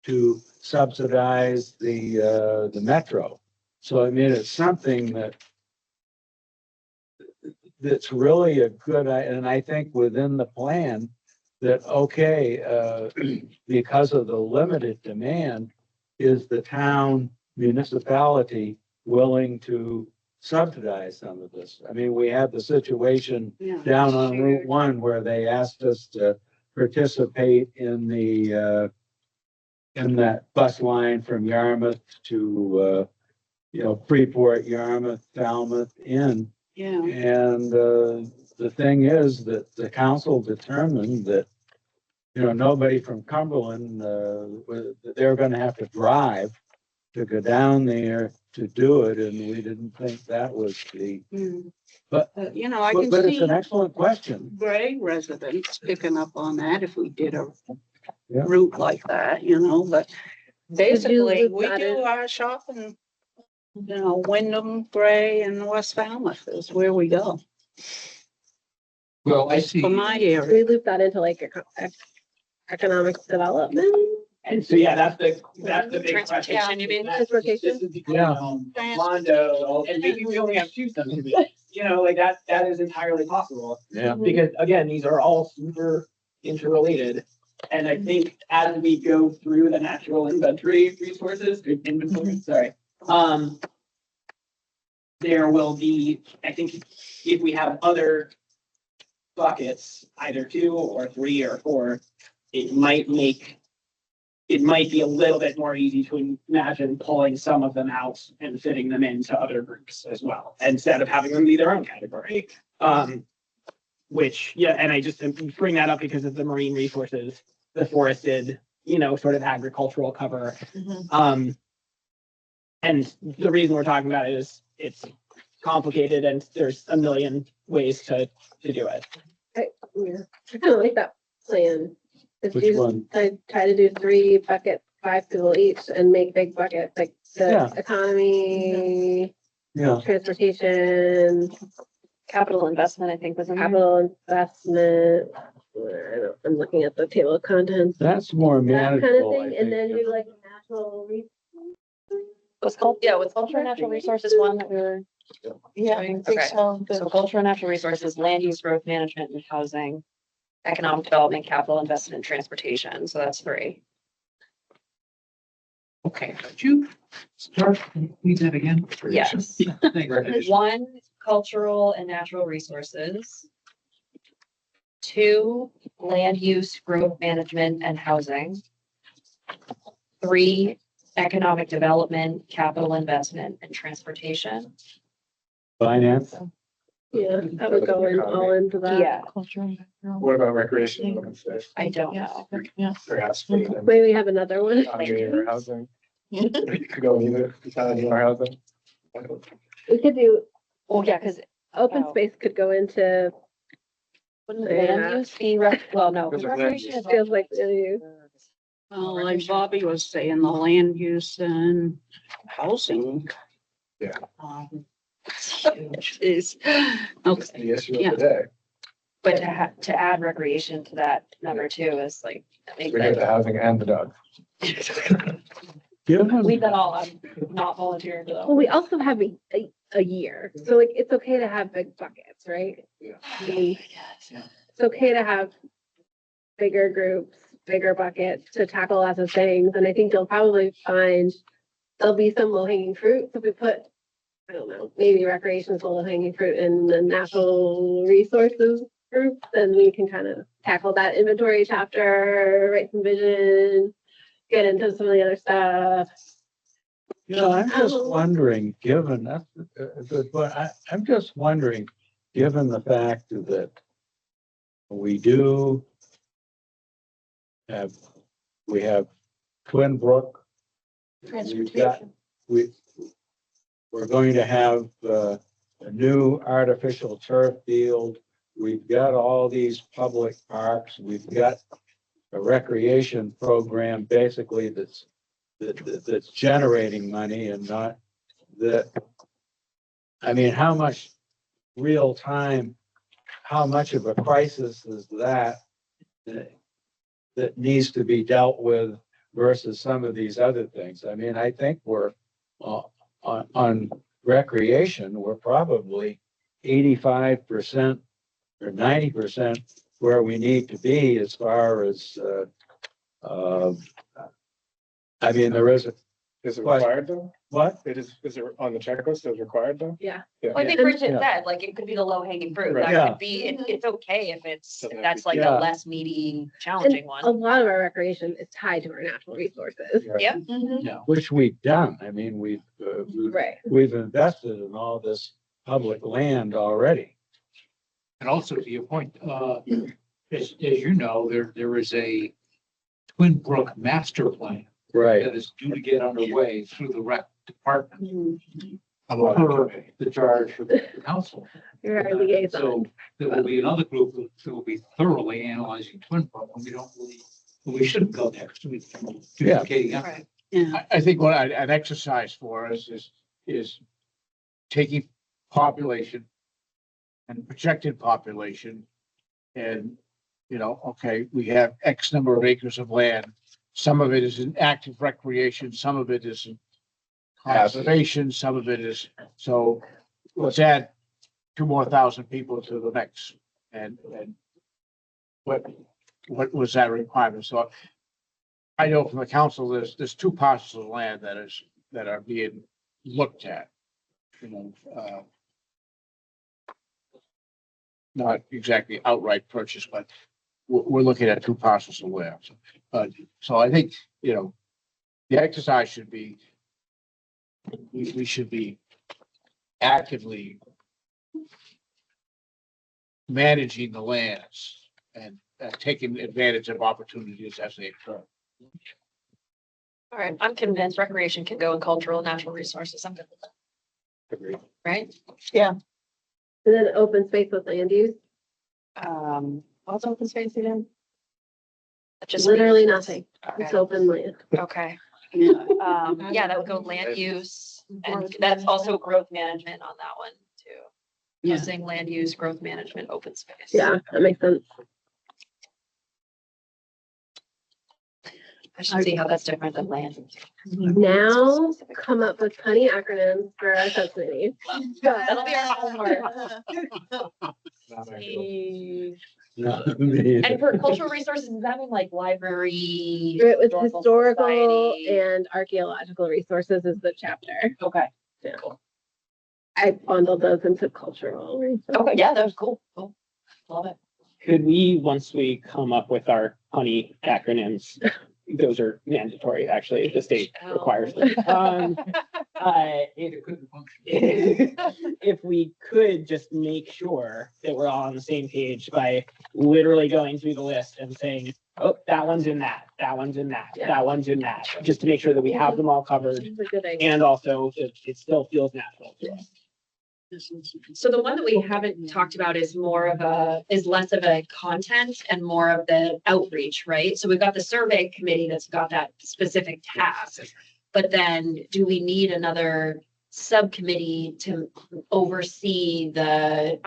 to subsidize the Metro. So I mean, it's something that's really a good, and I think within the plan that, okay, because of the limited demand, is the town municipality willing to subsidize some of this? I mean, we had the situation Yeah. down on Route 1 where they asked us to participate in in that bus line from Yarmouth to, you know, Freeport, Yarmouth, Falmouth in. Yeah. And the thing is that the council determined that, you know, nobody from Cumberland, they're gonna have to drive to go down there to do it, and we didn't think that was the, But- You know, I can but it's see an excellent question. Gray residents picking up on that if we did a Yeah. route like that, you know, but basically, loop we that do in? our shopping. You know, Wyndham, Gray and West Falmouth is where we go Well, I see. for my We area. loop that into like economic development. And so, yeah, that's the big question. Transportation, you mean? That's- This is Yeah. Mondo, and maybe we only have two subdivisions, you know, like that is entirely possible. Yeah. Because again, these are all super interrelated. And I think as we go through the natural inventory, sorry. There will be, I think, if we have other buckets, either 2 or 3 or 4, it might be a little bit more easy to imagine pulling some of them out and fitting them into other groups as well, instead of having them be their own category. Which, yeah, and I just bring that up because of the marine resources, the forested, you know, sort of agricultural cover. And the reason we're talking about it is it's complicated and there's a million ways to do it. I kind of like that plan. If Which you, one? I try to do 3 buckets, 5 people each and make big buckets, like Yeah. the economy, Yeah. transportation, Capital investment, I think was in there. capital investment. I don't, I'm looking at the table of contents, That's more that kind of manageable, I thing, and then think. do like natural Was culture and natural resources one that we were, Yeah, I think Okay. so. so culture and natural resources, land use, growth management and housing, economic development, capital investment, and transportation. So that's 3. Okay, could you start, read that again? Yes. Thanks. 1, cultural and natural resources. 2, land use, growth management and housing. 3, economic development, capital investment and transportation. Finance. Yeah, that would go in all into that. Yeah, What about recreation? I don't know. There has to be. Maybe we have another one. Economy or housing. It could go either, economy or housing. We could do, Oh, yeah, because open Oh. space could go into, wouldn't Yeah. land use be, well, no. Those are land recreation use. is- feels like, Well, like Bobby was saying, the land use and housing. Yeah. Huge is, It's okay, the issue Yeah. of the day. But to add recreation to that number 2 is like, that makes We get it. the housing and the dog. Given, Leave that all, I'm not volunteering for that. well, we also have a a year. So like, it's okay to have big buckets, right? Yeah. I mean, it's okay to have bigger groups, bigger buckets to tackle lots of things. And I think you'll probably find there'll be some low hanging fruit. So if we put, I don't know, maybe recreation's low hanging fruit in the natural resources group, then we can kind of tackle that inventory chapter, write some vision, get into some of the other stuff. I'm just wondering, given, that's a good point, I'm just wondering, given the fact that we do have, we have Twin Brook. We've got- We're going to have a new artificial turf field. We've got all these public parks. We've got a recreation program basically that's generating money and not that. I mean, how much real time, how much of a crisis is that needs to be dealt with versus some of these other things? I mean, I think we're on recreation, we're probably 85% or 90% where we need to be as far as, I mean, there is a, Is it What? required though? what? Is it on the checklist as required though? Yeah. Yeah. Well, I think Bridget said, like, it could be the low hanging fruit. Right. That Yeah. could be, it's okay if it's, Doesn't if have to that's like Yeah. a less meaty, And challenging a one. lot of our recreation is tied to our natural resources. Right. Yeah. Yeah. Which we've done. I mean, Right. we've invested in all this public land already. And also to your point, as you know, there is a Twin Brook master plan Right. that is due to get underway through the rec department. I'm on For it. the charge of the council. You're our So liaison. there will be another group that will be thoroughly analyzing Twin Brook, and we don't really, we shouldn't go there, because we Yeah. duplicating effort. Right. Yeah. I think what an exercise for us is taking population and projected population. And, you know, okay, we have X number of acres of land. Some of it is in active recreation, some of it is in conservation, some of it is, so let's add 2,000 more people to the mix. And what was that requirement? So I know from the council, there's two parcels of land that are being looked at. You know, not exactly outright purchase, but we're looking at two parcels of land. So I think, you know, the exercise should be, we should be actively managing the lands and taking advantage of opportunities as they occur. All right, I'm convinced recreation can go in cultural, natural resources. I'm good with that. Agreed. Right? And then open space with land use, What's open space again? Just literally nothing. It's Okay. open land. Okay. Yeah. Yeah, that would go land use, and that's also growth management on that one too. Yeah. Using land use, growth management, open space. Yeah, that makes sense. I should see how that's different than land. Now come up with punny acronyms for our subcommittee. That'll be our homework. Not ideal. And for cultural resources, does that mean like library? It was historical society? and archaeological resources is the chapter. Okay. Yeah. Cool. I bundled those into cultural. Okay, yeah, that was cool. Cool. Love it. Could we, once we come up with our honey acronyms, those are mandatory, actually, the state requires them. It couldn't function. If we could just make sure that we're all on the same page by literally going through the list and saying, oh, that one's in that, that one's in that, Yeah. that one's in that, just to make sure that we have them all covered It's a good idea. and also that it still feels natural to us. So the one that we haven't talked about is less of a content and more of the outreach, right? So we've got the survey committee that's got that specific task. But then do we need another subcommittee to oversee the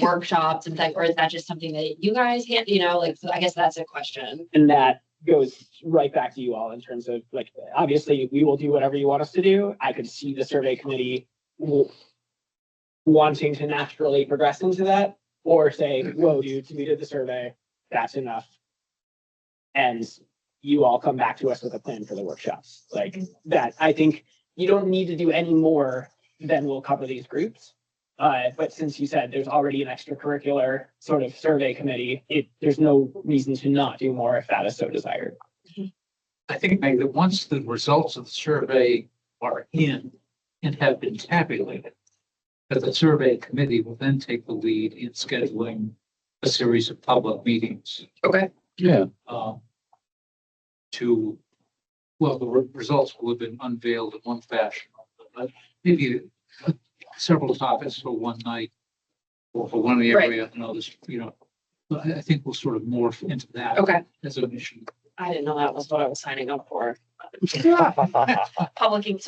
workshops and things, or is that just something that you guys like, so I guess that's a question. And that goes right back to you all in terms of like, obviously, we will do whatever you want us to do. I could see the survey committee wanting to naturally progress into that, or say, whoa, dude, we did the survey, that's enough. And you all come back to us with a plan for the workshops. Like that, I think you don't need to do any more than we'll cover these groups. But since you said there's already an extracurricular sort of survey committee, there's no reason to not do more if that is so desired. I think Meg, that once the results of the survey are in and have been tabulated, that the survey committee will then take the lead in scheduling a series of public meetings. Okay. Yeah. To, well, the results will have been unveiled in one fashion, but maybe several topics for one night or for one area and others, you know. But I think we'll sort of morph into that Okay. as a mission. I didn't know that was what I was signing up for. So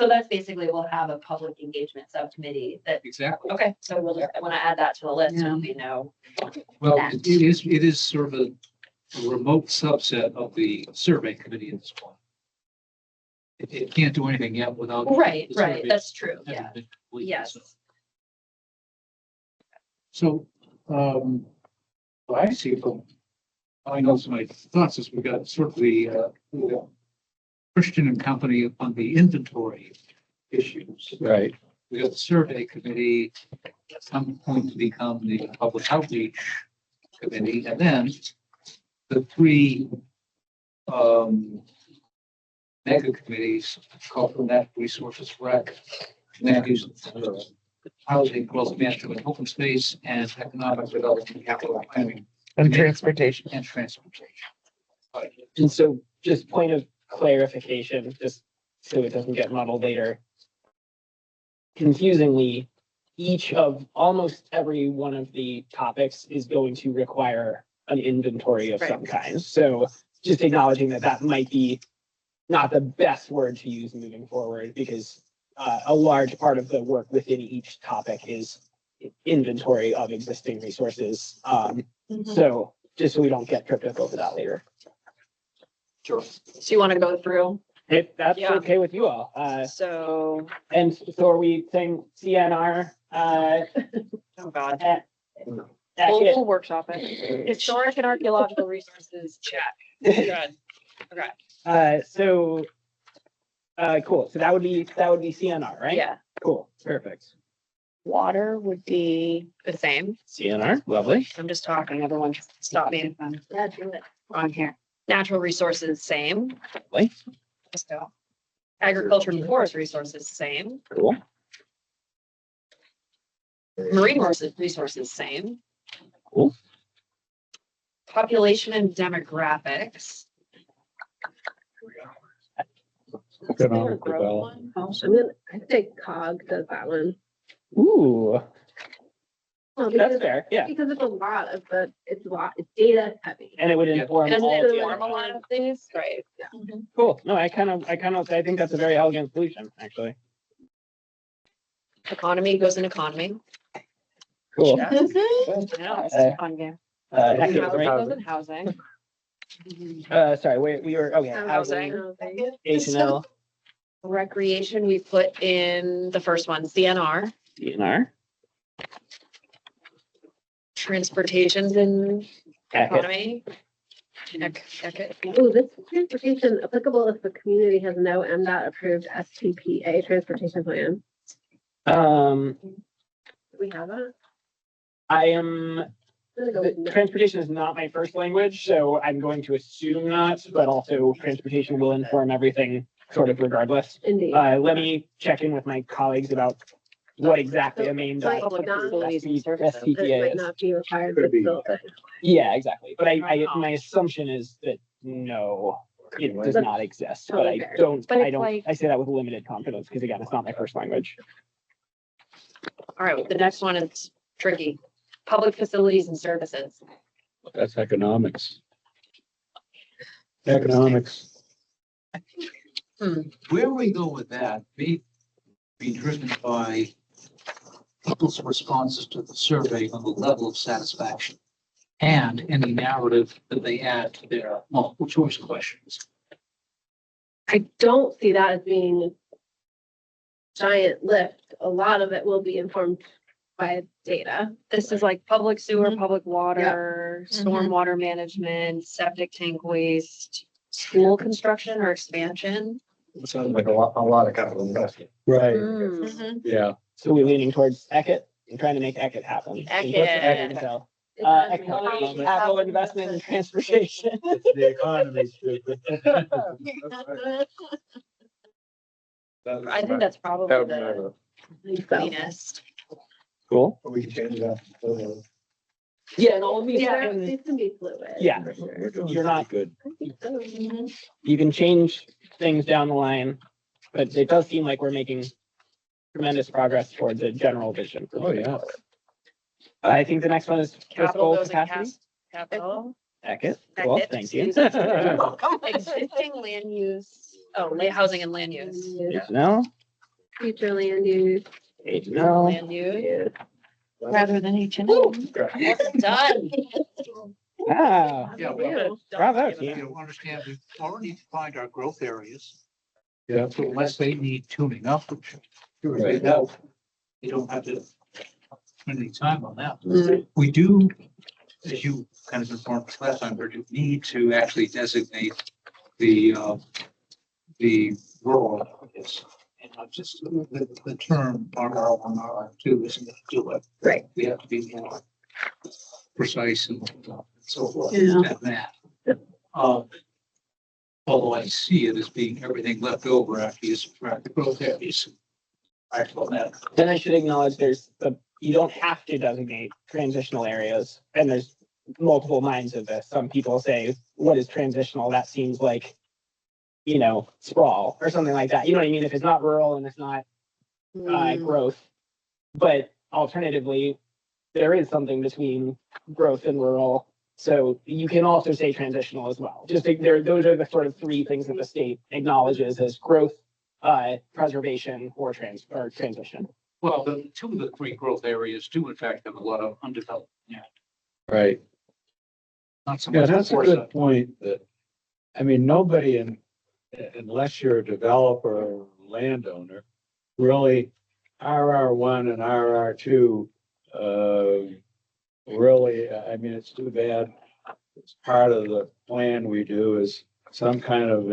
that's basically, we'll have a public engagement subcommittee that, Exactly. okay, so we'll just, I want to add that to the list, Yeah. so we know. Well, that. it is sort of a remote subset of the survey committee at this point. It can't do anything yet without. Right, the right, survey that's true, having yeah, been completed, yes. So, what I see from, I know some of my thoughts is we got sort of the Christian and Company on the inventory issues. Right. We got the survey committee at some point to become the public outreach committee, and then the three mega committees called for Net Resources Rec, land use, housing, growth management, open space, and economic development, capital planning, And transportation. and transportation. And so just point of clarification, just so it doesn't get muddled later. Confusingly, almost every one of the topics is going to require an inventory of some kind. So just acknowledging that might be not the best word to use moving forward, because a large part of the work within each topic is inventory of existing resources. So just so we don't get tripped up over that later. Sure. So you want to go through? If that's Yeah. okay with you all. So, And so are we saying CNR? oh God. We'll workshop it. Historic and archaeological resources, check. Good. Okay. So, cool. So that would be CNR, right? Yeah. Cool. Perfect. Water would be the same. CNR, lovely. I'm just talking, everyone stop me if I'm do it. wrong here. Natural resources, same. Lovely. Let's go. Agriculture and forest resources, same. Cool. Marine resources, same. Cool. Population and demographics. Economic development. I'd say COG does that one. Ooh, Well, that's because, fair. Yeah. because it's it's data heavy. And it would Yeah. inform Doesn't all it of the inform a other. lot of things? Right. Cool. No, I think that's a very elegant solution, actually. Economy goes in economy. Cool. Yeah. I know, it's a fun game. Housing, Housing right? goes in housing. Sorry, we were, okay, housing, H&L, Recreation, we put in the first one, CNR. DNR, Transportation's in Eckett. economy. Oh, this transportation applicable if the community has no MDOT approved STPA transportation plan. Um, Do we have that? transportation is not my first language, so I'm going to assume not, but also transportation will inform everything sort of regardless. Indeed. Let me check in with my colleagues about what exactly a main Like, dot not- facilities and services. It SPPA might is. not be required. Could but be. still- Yeah, exactly. But my assumption is that no, it does not exist, but I Totally fair. don't, But I it's don't, like- I say that with limited confidence, because again, it's not my first language. All right, the next one is tricky. Public facilities and services. That's economics. Economics. Where we go with that may be driven by people's responses to the survey on the level of satisfaction and any narrative that they add to their multiple choice questions. I don't see that as being a giant lift. A lot of it will be informed by data. This is like public sewer, Mhm. public water, Mhm. stormwater management, septic tank waste, school construction or expansion. It sounds like a lot of capital investment. Right, Mhm. yeah. So we're leaning towards Eckett and trying to make Eckett happen. Eckett. So, Economy. economy, capital investment and transportation. It's the economy, stupid. I think that's probably That would the matter. cleanest. Cool. But we can change that. Yeah, and all of these, Yeah, and these can be fluid. Yeah. for sure. We're doing You're not- pretty good. I think so. Mhm. you can change things down the line, but it does seem like we're making tremendous progress towards a general vision. for Oh, moving yeah. forward. I think the next one is Capital fiscal goes in capacity. capital. Eckett, cool, Eckett, thank you. excuse me. Existing land use, housing and land use. Good to know. Future land use. Good to know. Land use. Rather than each and every. Done. Wow. Yeah, Bravo, Bravo, You team. know, understand, we've already defined our growth areas. Yeah. So unless they need tuning up, which sure they Right. don't, you don't have to spend any time on that. Mhm. We do, as you kind of informed us last time, we do need to actually designate the rural areas. And not just the term R1, R2 isn't going to do it. Right. We have to be more precise and so forth Yeah. than that. Although I see it as being everything left over after you subtract the growth areas. I call that. Then I should acknowledge you don't have to designate transitional areas, and there's multiple minds of this. Some people say, what is transitional? That seems like, sprawl or something like that. You know what I mean? If it's not rural and it's not growth. But alternatively, there is something between growth and rural. So you can also say transitional as well. Those are the sort of three things that the state acknowledges as growth, preservation, or transition. Well, the two of the three growth areas do in fact have a lot of undeveloped, Right. not so Yeah, much. that's a good point that, I mean, nobody unless you're a developer or landowner, really RR1 and RR2, really, I mean, it's too bad. It's part of the plan we do is some kind of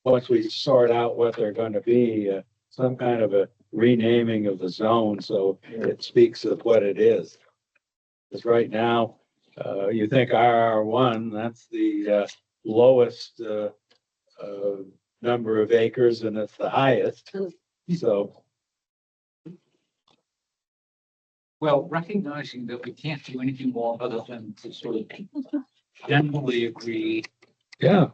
once we sort out what they're going to be, some kind of a renaming of the zone, so it speaks of what it is. Because right now, you think RR1, that's the lowest number of acres and it's the highest. So, Well, recognizing that we can't do anything more other than to sort of generally agree yeah,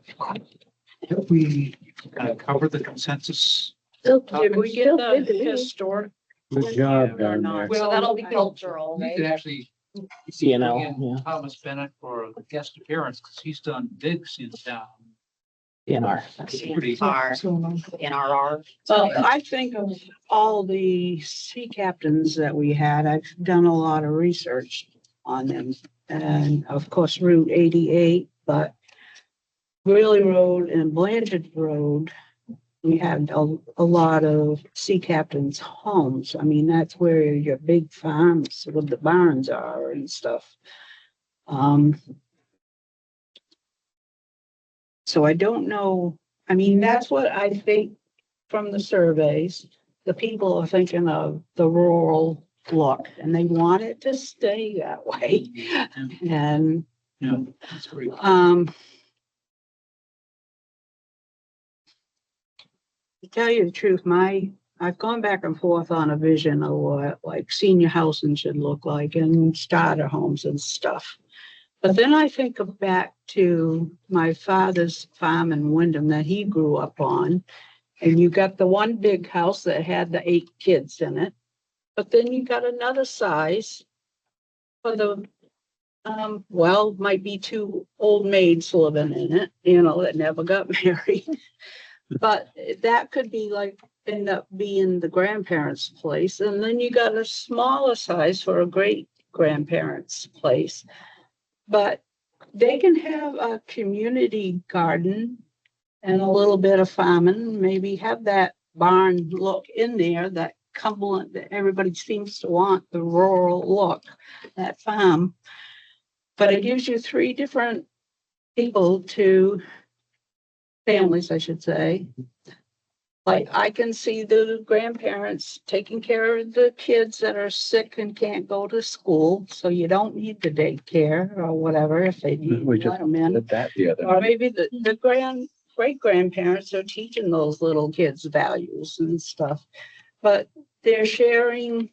that we kind of cover the consensus. Still- Did we get still the good to me. historic? good job Or down not? there. So that'll be cultural, We could right? actually CNL, bring in yeah, Thomas Bennett for a guest appearance because he's done digs in town. CNR. Pretty. NRR. Well, I think of all the sea captains that we had, I've done a lot of research on them. And of course, Route 88, but Greeley Road and Blanchard Road, we had a lot of sea captains' homes. I mean, that's where your big farms with the barns are and stuff. So I don't know, I mean, that's what I think from the surveys. The people are thinking of the rural look and they want it to stay that way. And, Yeah, that's great. to tell you the truth, I've gone back and forth on a vision of what like senior housing should look like and starter homes and stuff. But then I think of back to my father's farm in Wyndham that he grew up on. And you got the one big house that had the 8 kids in it. But then you got another size for the, might be 2 old maids living in it, that never got married. But that could be like, end up being the grandparents' place. And then you got a smaller size for a great grandparents' place. But they can have a community garden and a little bit of farming, maybe have that barn look in there that Cumberland, that everybody seems to want the rural look, that farm. But it gives you three different families, I should say. Like I can see the grandparents taking care of the kids that are sick and can't go to school, so you don't need the daycare or whatever if they need We to just let them in. did that the other Or night. maybe the great grandparents are teaching those little kids values and stuff. But they're sharing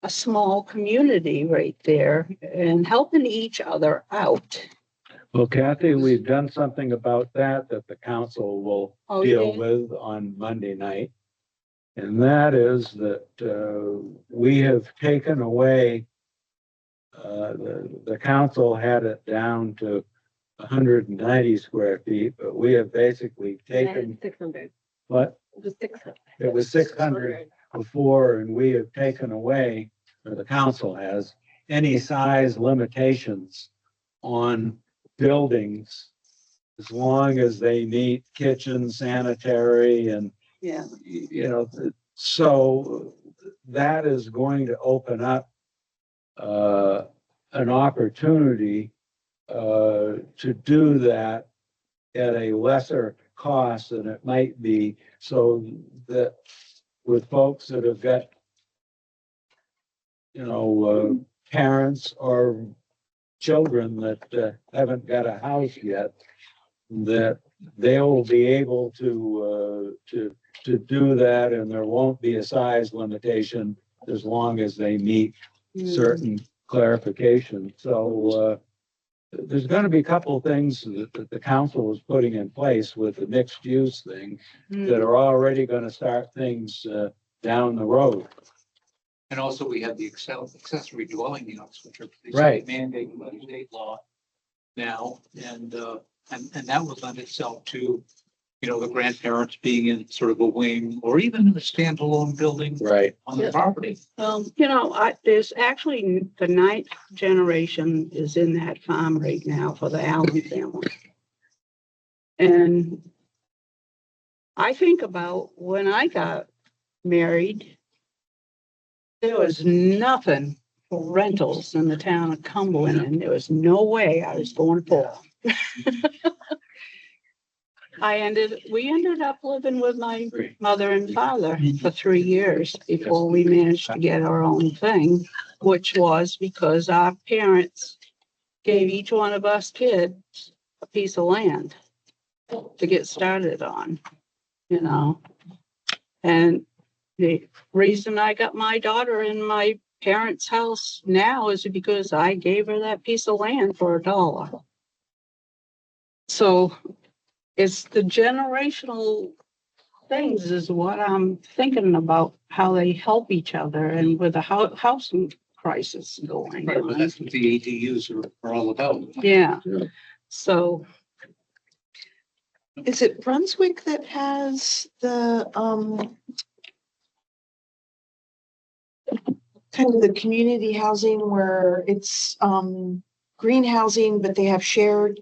a small community right there and helping each other out. Well, Kathy, we've done something about that the council will Oh, deal yeah. with on Monday night. And that is that we have taken away, the council had it down to 190 square feet, but we have basically taken 600, what? just 600. It was 600 before, and we have taken away, or the council has, any size limitations on buildings as long as they meet kitchen, sanitary, and, Yeah. you know, so that is going to open up an opportunity to do that at a lesser cost than it might be, so that with folks that have got, parents or children that haven't got a house yet, that they'll be able to do that, and there won't be a size limitation as long as they meet certain clarification. So there's going to be a couple of things that the council is putting in place with the mixed use thing that are already going to start things down the road. And also we have the accessory dwelling units, which are Right. mandated by state law now. And that will lend itself to, the grandparents being in sort of a wing or even in a standalone building Right. on the property. There's actually the 9th generation is in that farm right now for the Allen family. And I think about when I got married, there was nothing for rentals in the town of Cumberland, and there was no way I was going for. We ended up living with my mother and father for 3 years before we managed to get our own thing, which was because our parents gave each one of us kids a piece of land to get started on, And the reason I got my daughter in my parents' house now is because I gave her that piece of land for $1. So it's the generational things is what I'm thinking about, how they help each other, and with the housing crisis going Right, but on. that's what the ADUs are all about. Yeah, so Is it Brunswick that has the, kind of the community housing where it's, green housing, but they have shared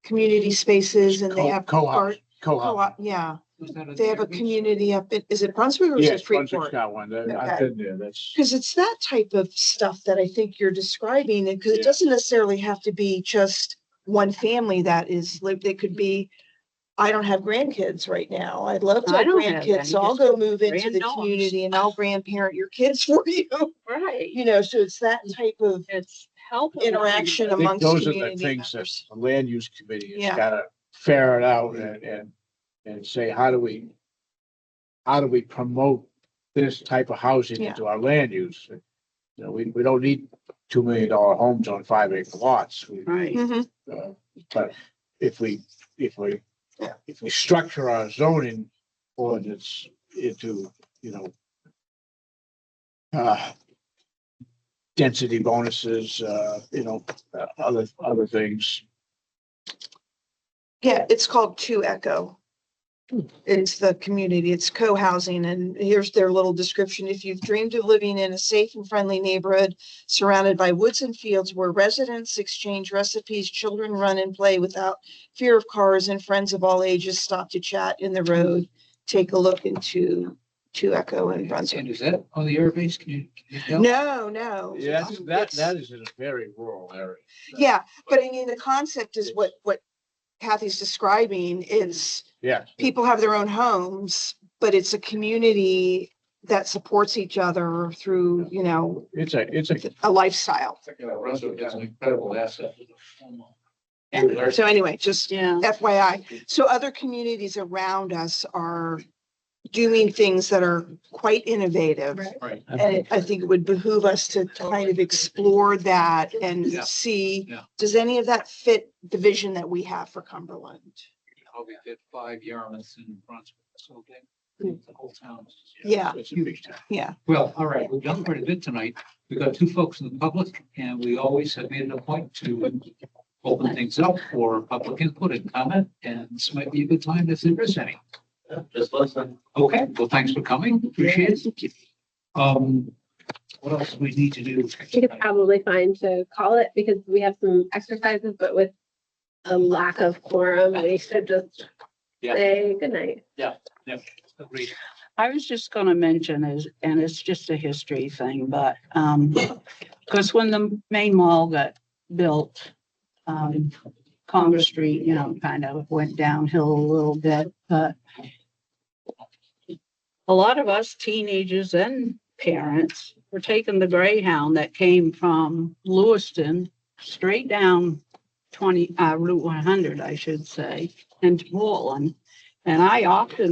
community spaces and they have Co-op. co-op, yeah. Was that a They have a Deerfield? community up in, is it Brunswick or is Yes, it Brunswick's Freeport? got one. I've Okay. been there. That's, Because it's that type of stuff that I think you're describing, and because it Yeah. doesn't necessarily have to be just one family that is lived, it could be, I don't have grandkids right now. I'd love to I have don't have grandkids, so any, I'll just go move into the granddaughters. community and I'll grandparent your kids for you. right, So it's that type of it's helping interaction I think amongst those are the community things that members. the land use committee has Yeah. gotta ferret out and say, how do we promote this type of housing Yeah. into our land use? We don't need $2 million homes on 5-acre lots. Right. Mhm. But if we structure our zoning ordinance into, density bonuses, other things. Yeah, it's called 2Echo. It's the community, it's co-housing, and here's their little description. If you've dreamed of living in a safe and friendly neighborhood surrounded by woods and fields where residents exchange recipes, children run and play without fear of cars, and friends of all ages stop to chat in the road, take a look into to Echo and Brunswick. And is that on the air base? Can you tell? No. Yeah, that is in a very rural area. Yeah, but I mean, the concept is what Kathy's describing is Yeah. people have their own homes, but it's a community that supports each other through, you know, It's a, a lifestyle. Brunswick is an incredible asset. So anyway, just Yeah. FYI. So other communities around us are doing things that are quite innovative. Right. And I think it would behoove us to kind of explore that and Yeah. see, Yeah. does any of that fit the vision that we have for Cumberland? Probably fit 5 Yarmouths in Brunswick. So the whole town. is just- Yeah. It's a huge town. Yeah. Well, all right, we've done quite a bit tonight. We've got 2 folks in the public and we always have made it a point to open things up for public input and comment. And this might be a good time if there is any. Just listen. Okay, well, thanks for coming. Appreciate it. What else do we need to do? I think it's probably fine to call it because we have some exercises, but with a lack of quorum, we should just Yeah. say goodnight. Agreed. I was just gonna mention is, and it's just a history thing, but, because when the main mall got built, Congress Street, you know, kind of went downhill a little bit, but a lot of us teenagers and parents were taking the Greyhound that came from Lewiston straight down Route 100, I should say, into Portland. And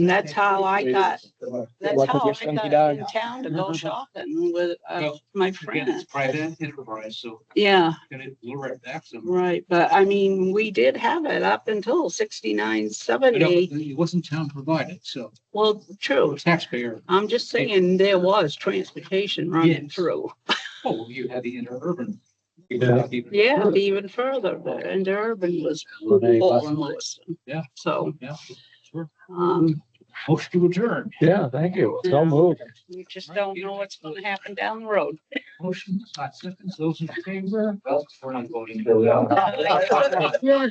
that's how I got in town to go shopping with my Again, it's friends. private enterprise, so Yeah, gonna lure it back some. right. But I mean, we did have it up until 69, I know, 70. it wasn't town provided, so Well, true. taxpayer. I'm just saying there was transportation running Yes. through. Oh, you had the interurban. Yeah. Yeah, even further, but and urban was Renee Portland, Bustle. Lewiston. Yeah. So, Yeah, sure. um, Motion to adjourn. Yeah, thank you. So moved. you just don't know what's gonna happen down the road. Motion, 5 seconds, those in favor? Well, we're not voting. Yeah.